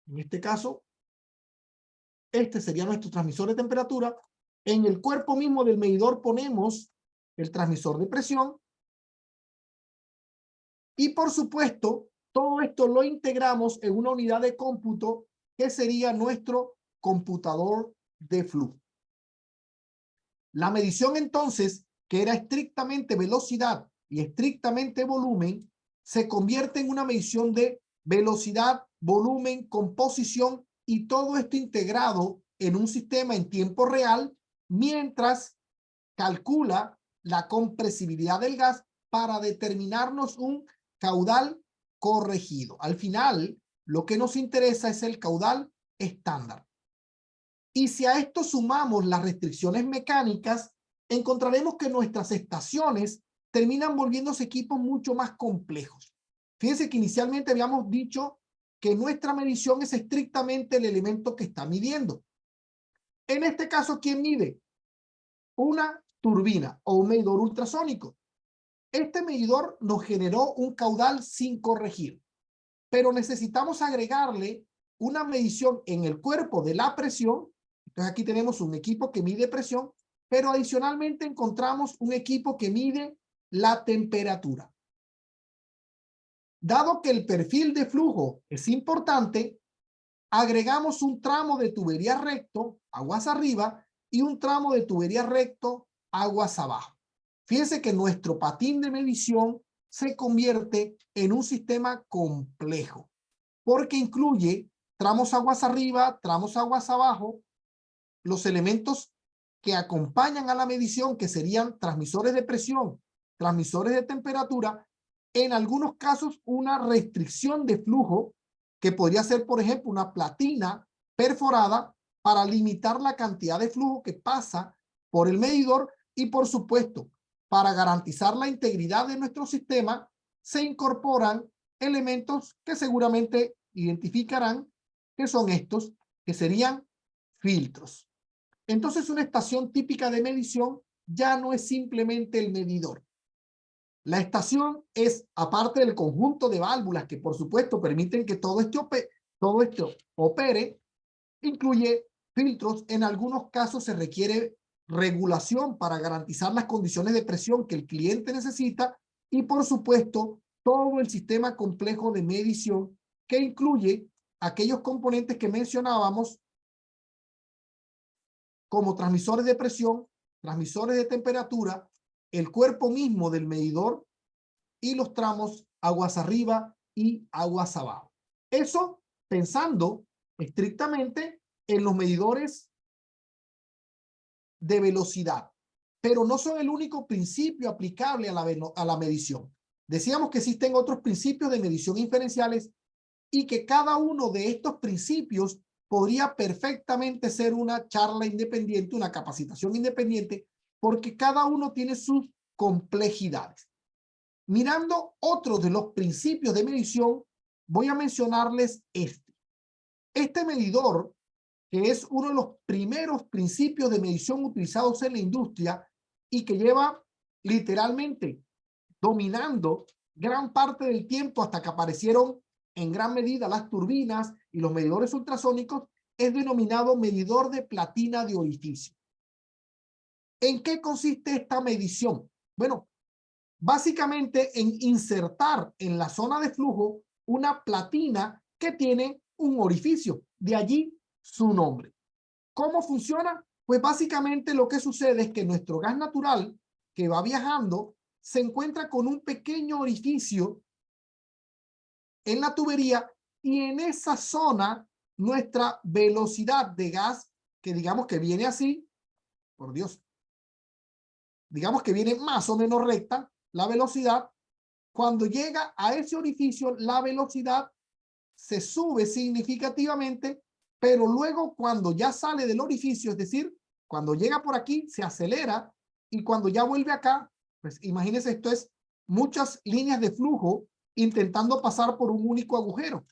en este caso, este sería nuestro transmisor de temperatura. En el cuerpo mismo del medidor ponemos el transmisor de presión y por supuesto todo esto lo integramos en una unidad de cómputo que sería nuestro computador de flujo. La medición entonces, que era estrictamente velocidad y estrictamente volumen, se convierte en una medición de velocidad, volumen, composición y todo esto integrado en un sistema en tiempo real mientras calcula la compresibilidad del gas para determinarnos un caudal corregido. Al final, lo que nos interesa es el caudal estándar. Y si a esto sumamos las restricciones mecánicas, encontraremos que nuestras estaciones terminan volviéndose equipos mucho más complejos. Fíjense que inicialmente habíamos dicho que nuestra medición es estrictamente el elemento que está midiendo. En este caso, ¿quién mide? Una turbina o un medidor ultrasónico. Este medidor nos generó un caudal sin corregir, pero necesitamos agregarle una medición en el cuerpo de la presión. Entonces aquí tenemos un equipo que mide presión, pero adicionalmente encontramos un equipo que mide la temperatura. Dado que el perfil de flujo es importante, agregamos un tramo de tubería recto, aguas arriba, y un tramo de tubería recto, aguas abajo. Fíjense que nuestro patín de medición se convierte en un sistema complejo, porque incluye tramos aguas arriba, tramos aguas abajo, los elementos que acompañan a la medición, que serían transmisores de presión, transmisores de temperatura, en algunos casos una restricción de flujo, que podría ser, por ejemplo, una platina perforada para limitar la cantidad de flujo que pasa por el medidor y, por supuesto, para garantizar la integridad de nuestro sistema, se incorporan elementos que seguramente identificarán que son estos, que serían filtros. Entonces, una estación típica de medición ya no es simplemente el medidor. La estación es, aparte del conjunto de válvulas que, por supuesto, permiten que todo esto opere, incluye filtros. En algunos casos se requiere regulación para garantizar las condiciones de presión que el cliente necesita y, por supuesto, todo el sistema complejo de medición que incluye aquellos componentes que mencionábamos como transmisores de presión, transmisores de temperatura, el cuerpo mismo del medidor y los tramos aguas arriba y aguas abajo. Eso pensando estrictamente en los medidores de velocidad, pero no son el único principio aplicable a la medición. Decíamos que existen otros principios de medición inferenciales y que cada uno de estos principios podría perfectamente ser una charla independiente, una capacitación independiente, porque cada uno tiene sus complejidades. Mirando otros de los principios de medición, voy a mencionarles este. Este medidor, que es uno de los primeros principios de medición utilizados en la industria y que lleva literalmente dominando gran parte del tiempo hasta que aparecieron en gran medida las turbinas y los medidores ultrasónicos, es denominado medidor de platina de orificio. ¿En qué consiste esta medición? Bueno, básicamente en insertar en la zona de flujo una platina que tiene un orificio, de allí su nombre. ¿Cómo funciona? Pues básicamente lo que sucede es que nuestro gas natural que va viajando se encuentra con un pequeño orificio en la tubería y en esa zona nuestra velocidad de gas, que digamos que viene así, por Dios, digamos que viene más o menos recta, la velocidad, cuando llega a ese orificio, la velocidad se sube significativamente, pero luego cuando ya sale del orificio, es decir, cuando llega por aquí, se acelera y cuando ya vuelve acá, pues imagínense, esto es muchas líneas de flujo intentando pasar por un único agujero.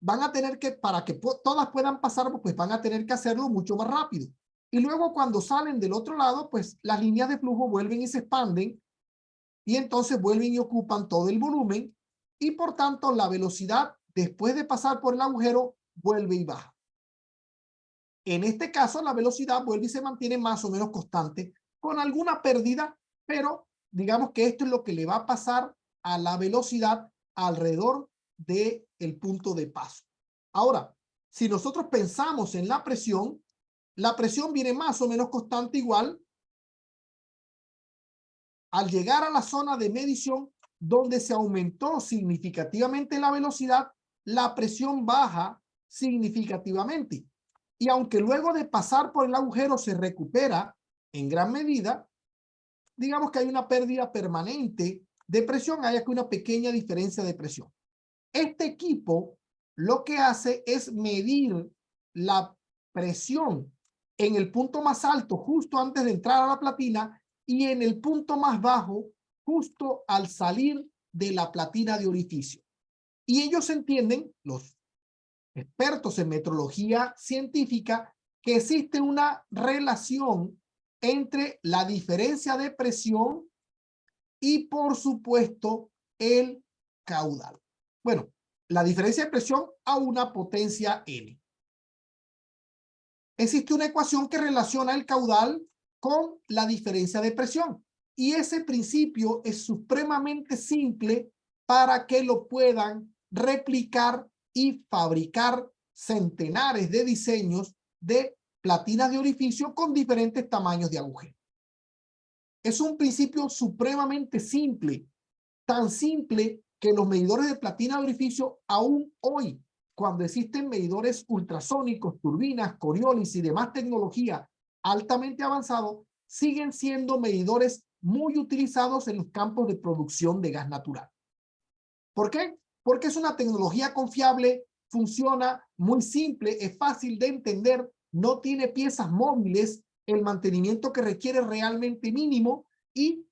Van a tener que, para que todas puedan pasar, pues van a tener que hacerlo mucho más rápido. Y luego cuando salen del otro lado, pues las líneas de flujo vuelven y se expanden y entonces vuelven y ocupan todo el volumen y por tanto la velocidad después de pasar por el agujero vuelve y baja. En este caso la velocidad vuelve y se mantiene más o menos constante con alguna pérdida, pero digamos que esto es lo que le va a pasar a la velocidad alrededor del punto de paso. Ahora, si nosotros pensamos en la presión viene más o menos constante igual al llegar a la zona de medición donde se aumentó significativamente la velocidad, la presión baja significativamente. Y aunque luego de pasar por el agujero se recupera en gran medida, digamos que hay una pérdida permanente de presión, hay aquí una pequeña diferencia de presión. Este equipo lo que hace es medir la presión en el punto más alto justo antes de entrar a la platina y en el punto más bajo justo al salir de la platina de orificio. Y ellos entienden, los expertos en metrología científica, que existe una relación entre la diferencia de presión y, por supuesto, el caudal. Bueno, la diferencia de presión a una potencia n. Existe una ecuación que relaciona el caudal con la diferencia de presión. Y ese principio es supremamente simple para que lo puedan replicar y fabricar centenares de diseños de platinas de orificio con diferentes tamaños de agujero. Es un principio supremamente simple, tan simple que los medidores de platina de orificio aún hoy, cuando existen medidores ultrasónicos, turbinas, Coriolis y demás tecnología altamente avanzado, siguen siendo medidores muy utilizados en los campos de producción de gas natural. ¿Por qué? Porque es una tecnología confiable, funciona muy simple, es fácil de entender, no tiene piezas móviles, el mantenimiento que requiere realmente mínimo y,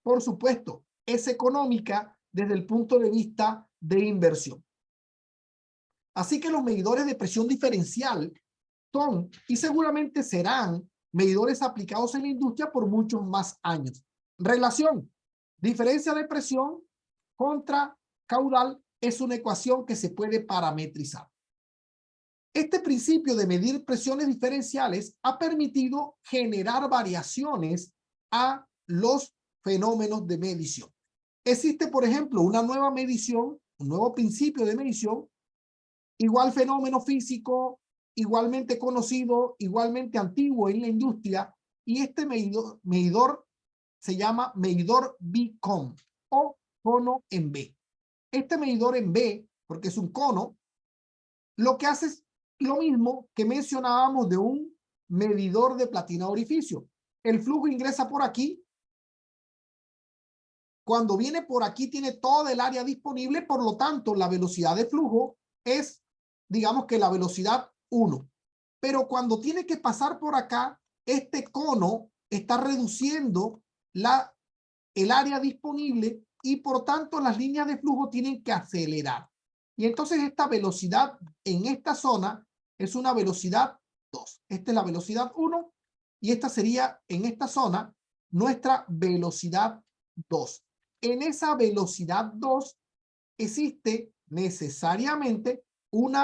por supuesto, es económica desde el punto de vista de inversión. Así que los medidores de presión diferencial son y seguramente serán medidores aplicados en la industria por muchos más años. Relación, diferencia de presión contra caudal es una ecuación que se puede parametrizar. Este principio de medir presiones diferenciales ha permitido generar variaciones a los fenómenos de medición. Existe, por ejemplo, una nueva medición, un nuevo principio de medición, igual fenómeno físico, igualmente conocido, igualmente antiguo en la industria, y este medidor se llama medidor BCOM o cono en B. Este medidor en B, porque es un cono, lo que hace es lo mismo que mencionábamos de un medidor de platina de orificio. El flujo ingresa por aquí. Cuando viene por aquí tiene toda el área disponible, por lo tanto la velocidad de flujo es, digamos que la velocidad 1. Pero cuando tiene que pasar por acá, este cono está reduciendo el área disponible y por tanto las líneas de flujo tienen que acelerar. Y entonces esta velocidad en esta zona es una velocidad 2. Esta es la velocidad 1 y esta sería en esta zona nuestra velocidad 2. En esa velocidad 2 existe necesariamente un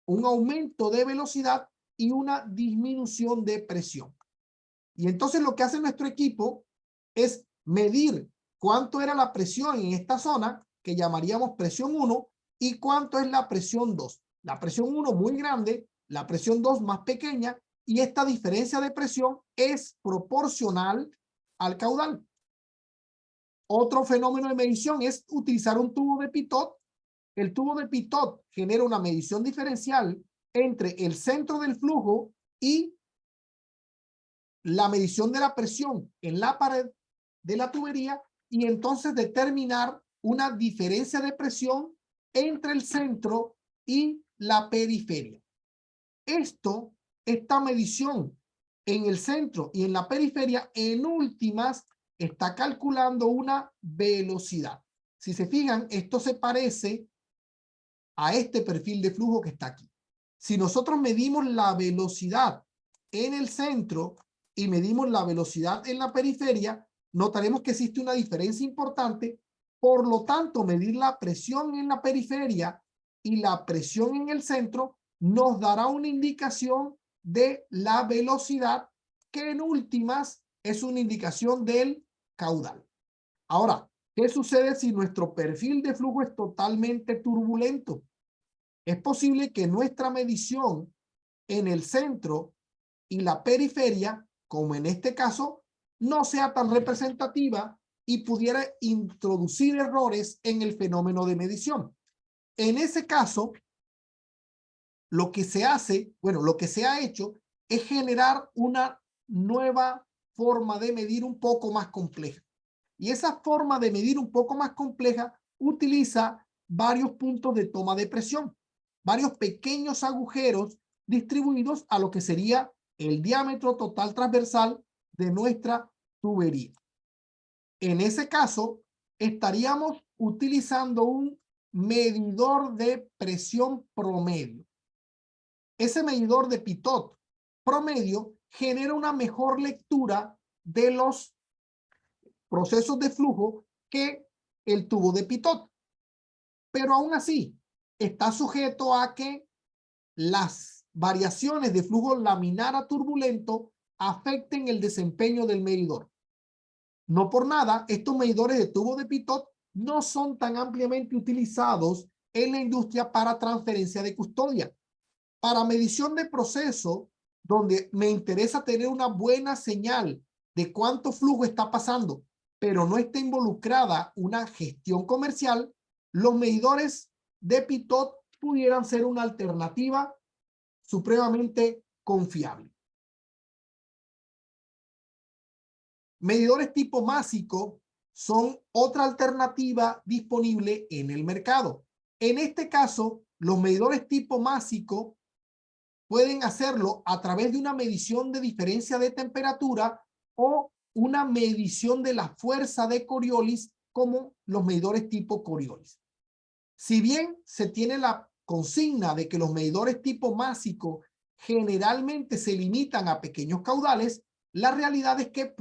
aumento de velocidad y una disminución de presión. Y entonces lo que hace nuestro equipo es medir cuánto era la presión en esta zona, que llamaríamos presión 1, y cuánto es la presión 2. La presión 1 muy grande, la presión 2 más pequeña, y esta diferencia de presión es proporcional al caudal. Otro fenómeno de medición es utilizar un tubo de Pitot. El tubo de Pitot genera una medición diferencial entre el centro del flujo y la medición de la presión en la pared de la tubería y entonces determinar una diferencia de presión entre el centro y la periferia. Esta medición en el centro y en la periferia, en últimas, está calculando una velocidad. Si se fijan, esto se parece a este perfil de flujo que está aquí. Si nosotros medimos la velocidad en el centro y medimos la velocidad en la periferia, notaremos que existe una diferencia importante. Por lo tanto, medir la presión en la periferia y la presión en el centro nos dará una indicación de la velocidad, que en últimas es una indicación del caudal. Ahora, ¿qué sucede si nuestro perfil de flujo es totalmente turbulento? Es posible que nuestra medición en el centro y la periferia, como en este caso, no sea tan representativa y pudiera introducir errores en el fenómeno de medición. En ese caso, lo que se hace, bueno, lo que se ha hecho es generar una nueva forma de medir un poco más compleja. Y esa forma de medir un poco más compleja utiliza varios puntos de toma de presión, varios pequeños agujeros distribuidos a lo que sería el diámetro total transversal de nuestra tubería. En ese caso, estaríamos utilizando un medidor de presión promedio. Ese medidor de Pitot promedio genera una mejor lectura de los procesos de flujo que el tubo de Pitot. Pero aún así, está sujeto a que las variaciones de flujo laminar a turbulento afecten el desempeño del medidor. No por nada, estos medidores de tubo de Pitot no son tan ampliamente utilizados en la industria para transferencia de custodia. Para medición de proceso, donde me interesa tener una buena señal de cuánto flujo está pasando, pero no está involucrada una gestión comercial, los medidores de Pitot pudieran ser una alternativa supremamente confiable. Medidores tipo másico son otra alternativa disponible en el mercado. En este caso, los medidores tipo másico pueden hacerlo a través de una medición de diferencia de temperatura o una medición de la fuerza de Coriolis, como los medidores tipo Coriolis. Si bien se tiene la consigna de que los medidores tipo másico generalmente se limitan a pequeños caudales, la realidad es que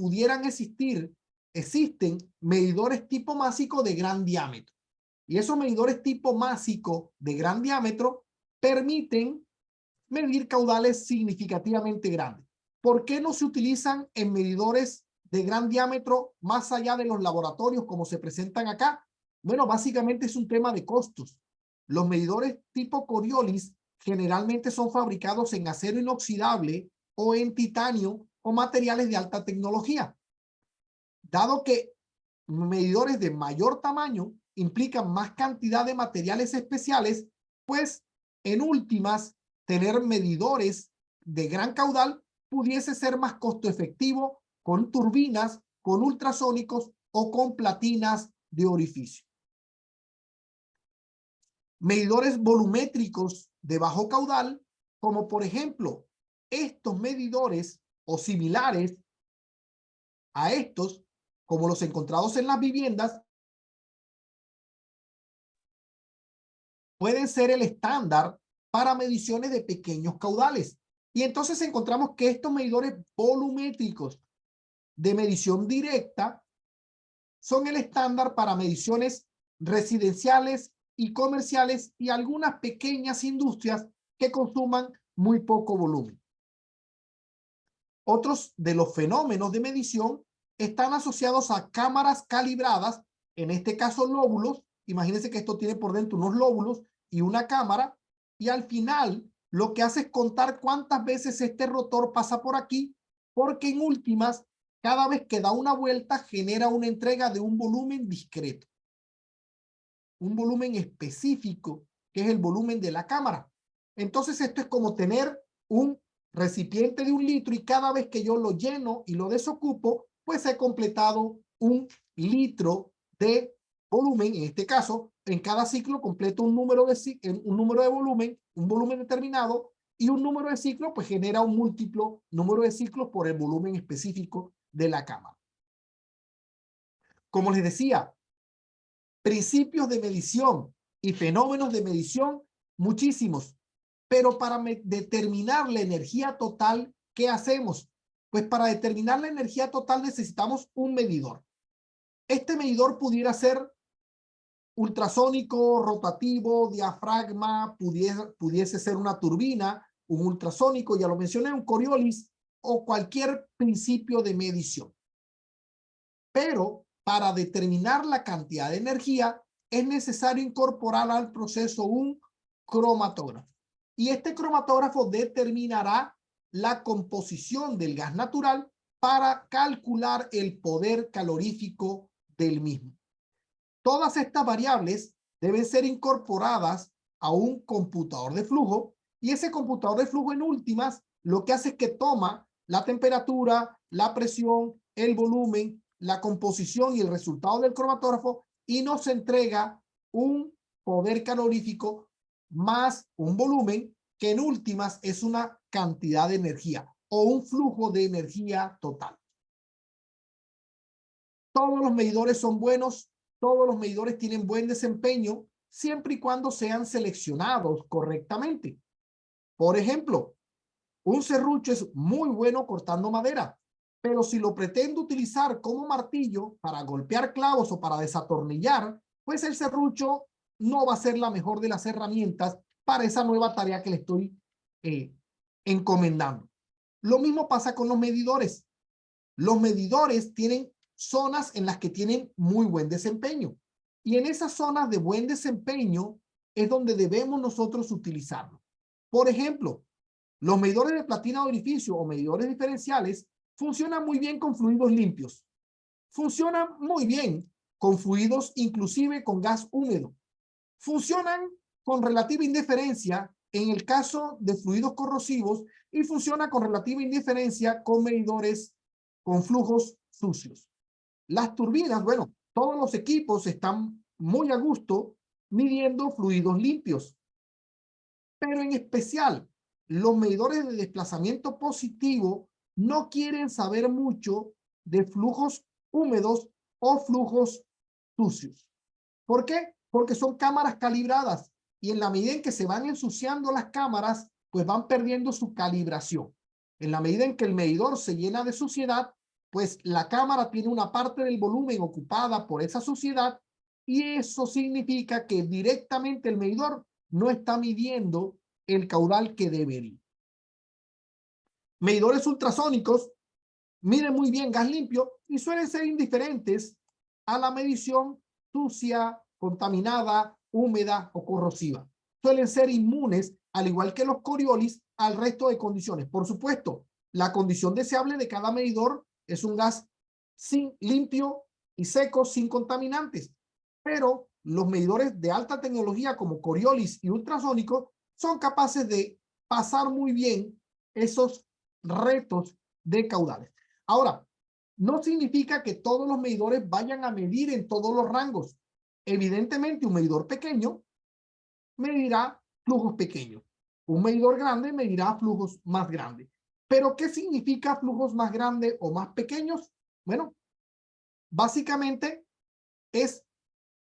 existen medidores tipo másico de gran diámetro. Y esos medidores tipo másico de gran diámetro permiten medir caudales significativamente grandes. ¿Por qué no se utilizan en medidores de gran diámetro más allá de los laboratorios como se presentan acá? Bueno, básicamente es un tema de costos. Los medidores tipo Coriolis generalmente son fabricados en acero inoxidable o en titanio o materiales de alta tecnología. Dado que medidores de mayor tamaño implican más cantidad de materiales especiales, pues en últimas, tener medidores de gran caudal pudiese ser más costo efectivo con turbinas, con ultrasónicos o con platinas de orificio. Medidores volumétricos de bajo caudal, como por ejemplo estos medidores o similares a estos, como los encontrados en las viviendas, pueden ser el estándar para mediciones de pequeños caudales. Y entonces encontramos que estos medidores volumétricos de medición directa son el estándar para mediciones residenciales y comerciales y algunas pequeñas industrias que consuman muy poco volumen. Otros de los fenómenos de medición están asociados a cámaras calibradas, en este caso lóbulos. Imagínense que esto tiene por dentro unos lóbulos y una cámara, y al final lo que hace es contar cuántas veces este rotor pasa por aquí, porque en últimas, cada vez que da una vuelta genera una entrega de un volumen discreto, un volumen específico, que es el volumen de la cámara. Entonces esto es como tener un recipiente de 1 litro y cada vez que yo lo lleno y lo desocupo, pues he completado 1 litro de volumen. En este caso, en cada ciclo completo un número de volumen, un volumen determinado, y un número de ciclos pues genera un múltiplo número de ciclos por el volumen específico de la cámara. Como les decía, principios de medición y fenómenos de medición, muchísimos. Pero para determinar la energía total, ¿qué hacemos? Pues para determinar la energía total necesitamos un medidor. Este medidor pudiera ser ultrasónico, rotativo, diafragma, pudiese ser una turbina, un ultrasónico, ya lo mencioné, un Coriolis o cualquier principio de medición. Pero para determinar la cantidad de energía es necesario incorporar al proceso un cromatógrafo. Y este cromatógrafo determinará la composición del gas natural para calcular el poder calorífico del mismo. Todas estas variables deben ser incorporadas a un computador de flujo, y ese computador de flujo en últimas lo que hace es que toma la temperatura, la presión, el volumen, la composición y el resultado del cromatógrafo y nos entrega un poder calorífico más un volumen que en últimas es una cantidad de energía o un flujo de energía total. Todos los medidores son buenos, todos los medidores tienen buen desempeño siempre y cuando sean seleccionados correctamente. Por ejemplo, un serrucho es muy bueno cortando madera, pero si lo pretendo utilizar como martillo para golpear clavos o para desatornillar, pues el serrucho no va a ser la mejor de las herramientas para esa nueva tarea que le estoy encomendando. Lo mismo pasa con los medidores. Los medidores tienen zonas en las que tienen muy buen desempeño. Y en esas zonas de buen desempeño es donde debemos nosotros utilizarlo. Por ejemplo, los medidores de platina de orificio o medidores diferenciales funcionan muy bien con fluidos limpios. Funcionan muy bien con fluidos inclusive con gas húmedo. Funcionan con relativa indiferencia en el caso de fluidos corrosivos y funciona con relativa indiferencia con medidores con flujos sucios. Las turbinas, bueno, todos los equipos están muy a gusto midiendo fluidos limpios, pero en especial los medidores de desplazamiento positivo no quieren saber mucho de flujos húmedos o flujos sucios. ¿Por qué? Porque son cámaras calibradas y en la medida en que se van ensuciando las cámaras, pues van perdiendo su calibración. En la medida en que el medidor se llena de suciedad, pues la cámara tiene una parte del volumen ocupada por esa suciedad y eso significa que directamente el medidor no está midiendo el caudal que debería. Medidores ultrasónicos miden muy bien gas limpio y suelen ser indiferentes a la medición sucia, contaminada, húmeda o corrosiva. Suelen ser inmunes al igual que los Coriolis, al resto de condiciones. Por supuesto, la condición deseable de cada medidor es un gas limpio y seco, sin contaminantes. Pero los medidores de alta tecnología como Coriolis y ultrasónicos son capaces de pasar muy bien esos retos de caudales. Ahora, no significa que todos los medidores vayan a medir en todos los rangos. Evidentemente, un medidor pequeño medirá flujos pequeños. Un medidor grande medirá flujos más grandes. ¿Pero qué significa flujos más grandes o más pequeños? Bueno, básicamente es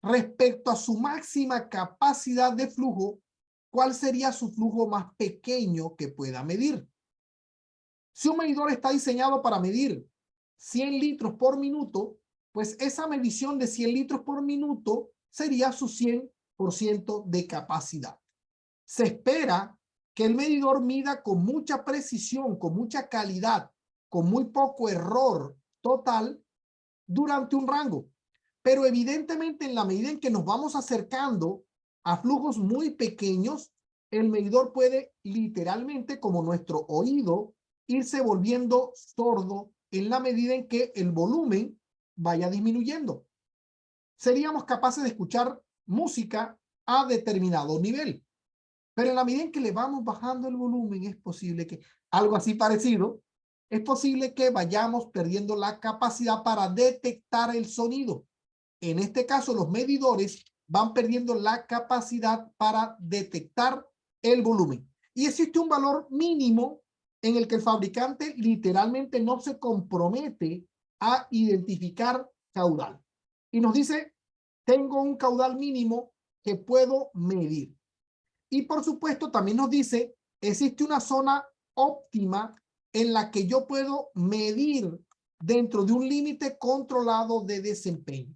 respecto a su máxima capacidad de flujo, ¿cuál sería su flujo más pequeño que pueda medir? Si un medidor está diseñado para medir 100 litros por minuto, pues esa medición de 100 litros por minuto sería su 100% de capacidad. Se espera que el medidor mida con mucha precisión, con mucha calidad, con muy poco error total durante un rango. Pero evidentemente en la medida en que nos vamos acercando a flujos muy pequeños, el medidor puede literalmente, como nuestro oído, irse volviendo sordo en la medida en que el volumen vaya disminuyendo. Seríamos capaces de escuchar música a determinado nivel, pero en la medida en que le vamos bajando el volumen, es posible que algo así parecido, es posible que vayamos perdiendo la capacidad para detectar el sonido. En este caso, los medidores van perdiendo la capacidad para detectar el volumen. Y existe un valor mínimo en el que el fabricante literalmente no se compromete a identificar caudal. Y nos dice, tengo un caudal mínimo que puedo medir. Y por supuesto también nos dice, existe una zona óptima en la que yo puedo medir dentro de un límite controlado de desempeño.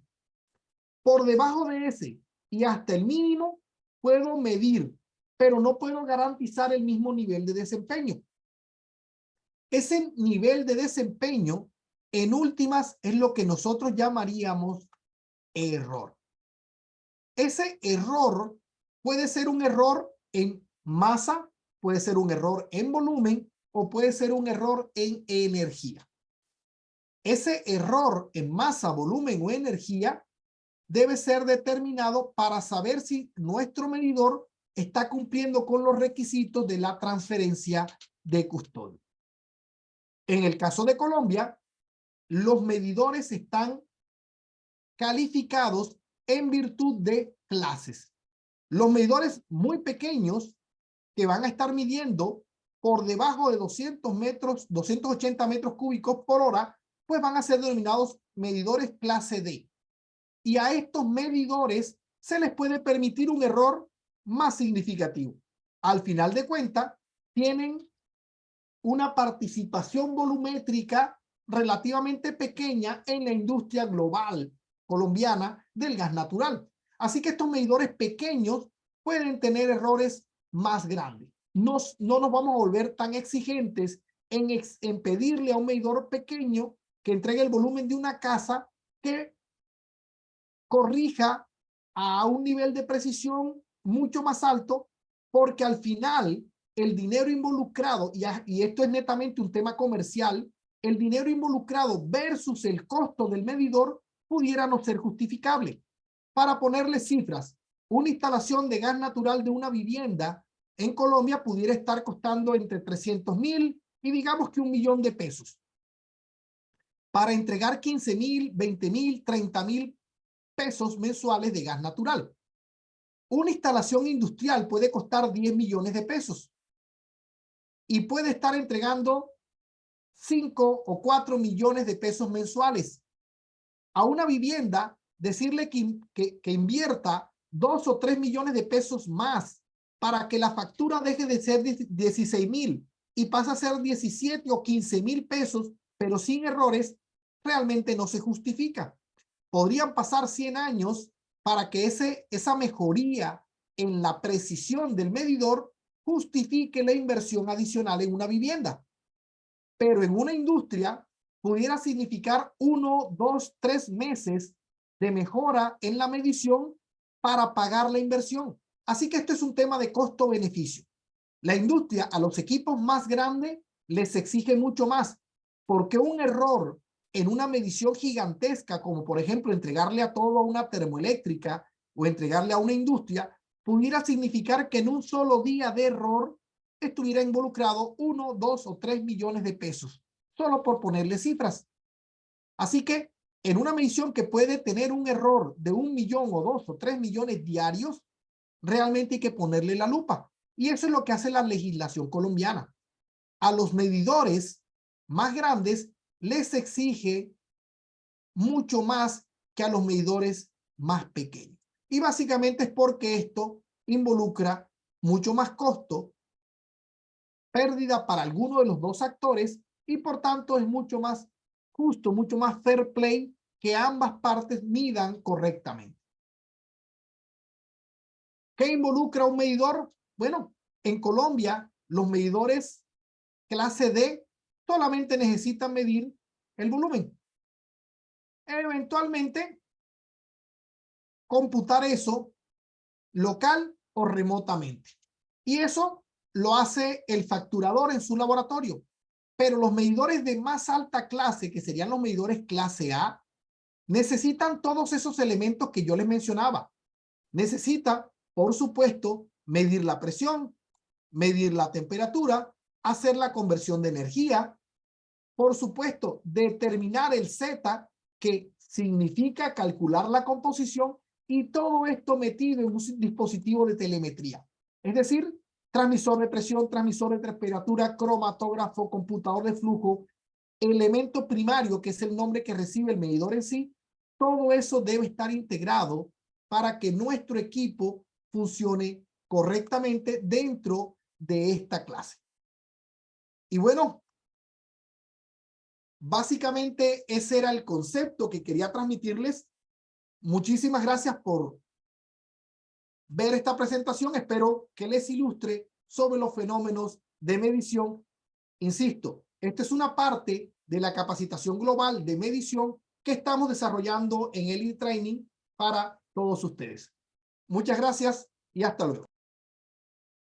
Por debajo de ese y hasta el mínimo puedo medir, pero no puedo garantizar el mismo nivel de desempeño. Ese nivel de desempeño, en últimas, es lo que nosotros llamaríamos error. Ese error puede ser un error en masa, puede ser un error en volumen o puede ser un error en energía. Ese error en masa, volumen o energía debe ser determinado para saber si nuestro medidor está cumpliendo con los requisitos de la transferencia de custodia. En el caso de Colombia, los medidores están calificados en virtud de clases. Los medidores muy pequeños que van a estar midiendo por debajo de 280 metros cúbicos por hora, pues van a ser denominados medidores clase D. Y a estos medidores se les puede permitir un error más significativo. Al final de cuentas, tienen una participación volumétrica relativamente pequeña en la industria global colombiana del gas natural. Así que estos medidores pequeños pueden tener errores más grandes. No nos vamos a volver tan exigentes en pedirle a un medidor pequeño que entregue el volumen de una casa que corrija a un nivel de precisión mucho más alto, porque al final el dinero involucrado, y esto es netamente un tema comercial, el dinero involucrado versus el costo del medidor pudiera no ser justificable. Para ponerle cifras, una instalación de gas natural de una vivienda en Colombia pudiera estar costando entre 300.000 y digamos que 1.000.000 de pesos. Para entregar 15.000, 20.000, 30.000 pesos mensuales de gas natural. Una instalación industrial puede costar 10 millones de pesos y puede estar entregando 5 o 4 millones de pesos mensuales. A una vivienda, decirle que invierta 2 o 3 millones de pesos más para que la factura deje de ser 16.000 y pase a ser 17 o 15.000 pesos, pero sin errores, realmente no se justifica. Podrían pasar 100 años para que esa mejoría en la precisión del medidor justifique la inversión adicional en una vivienda. Pero en una industria pudiera significar 1, 2, 3 meses de mejora en la medición para pagar la inversión. Así que esto es un tema de costo-beneficio. La industria a los equipos más grandes les exige mucho más, porque un error en una medición gigantesca, como por ejemplo entregarle a todo a una termoeléctrica o entregarle a una industria, pudiera significar que en un solo día de error estuviera involucrado 1, 2 o 3 millones de pesos, solo por ponerle cifras. Así que en una medición que puede tener un error de 1 millón o 2 o 3 millones diarios, realmente hay que ponerle la lupa. Y eso es lo que hace la legislación colombiana. A los medidores más grandes les exige mucho más que a los medidores más pequeños. Y básicamente es porque esto involucra mucho más costo, pérdida para alguno de los dos actores y por tanto es mucho más justo, mucho más fair play que ambas partes midan correctamente. ¿Qué involucra un medidor? Bueno, en Colombia los medidores clase D solamente necesitan medir el volumen. Eventualmente computar eso local o remotamente. Y eso lo hace el facturador en su laboratorio. Pero los medidores de más alta clase, que serían los medidores clase A, necesitan todos esos elementos que yo les mencionaba. Necesita, por supuesto, medir la presión, medir la temperatura, hacer la conversión de energía, por supuesto, determinar el Z, que significa calcular la composición, y todo esto metido en un dispositivo de telemetría. Es decir, transmisor de presión, transmisor de temperatura, cromatógrafo, computador de flujo, elemento primario, que es el nombre que recibe el medidor en sí. Todo eso debe estar integrado para que nuestro equipo funcione correctamente dentro de esta clase. Y bueno, básicamente ese era el concepto que quería transmitirles. Muchísimas gracias por ver esta presentación. Espero que les ilustre sobre los fenómenos de medición. Insisto, esta es una parte de la capacitación global de medición que estamos desarrollando en el e-training para todos ustedes. Muchas gracias y hasta luego.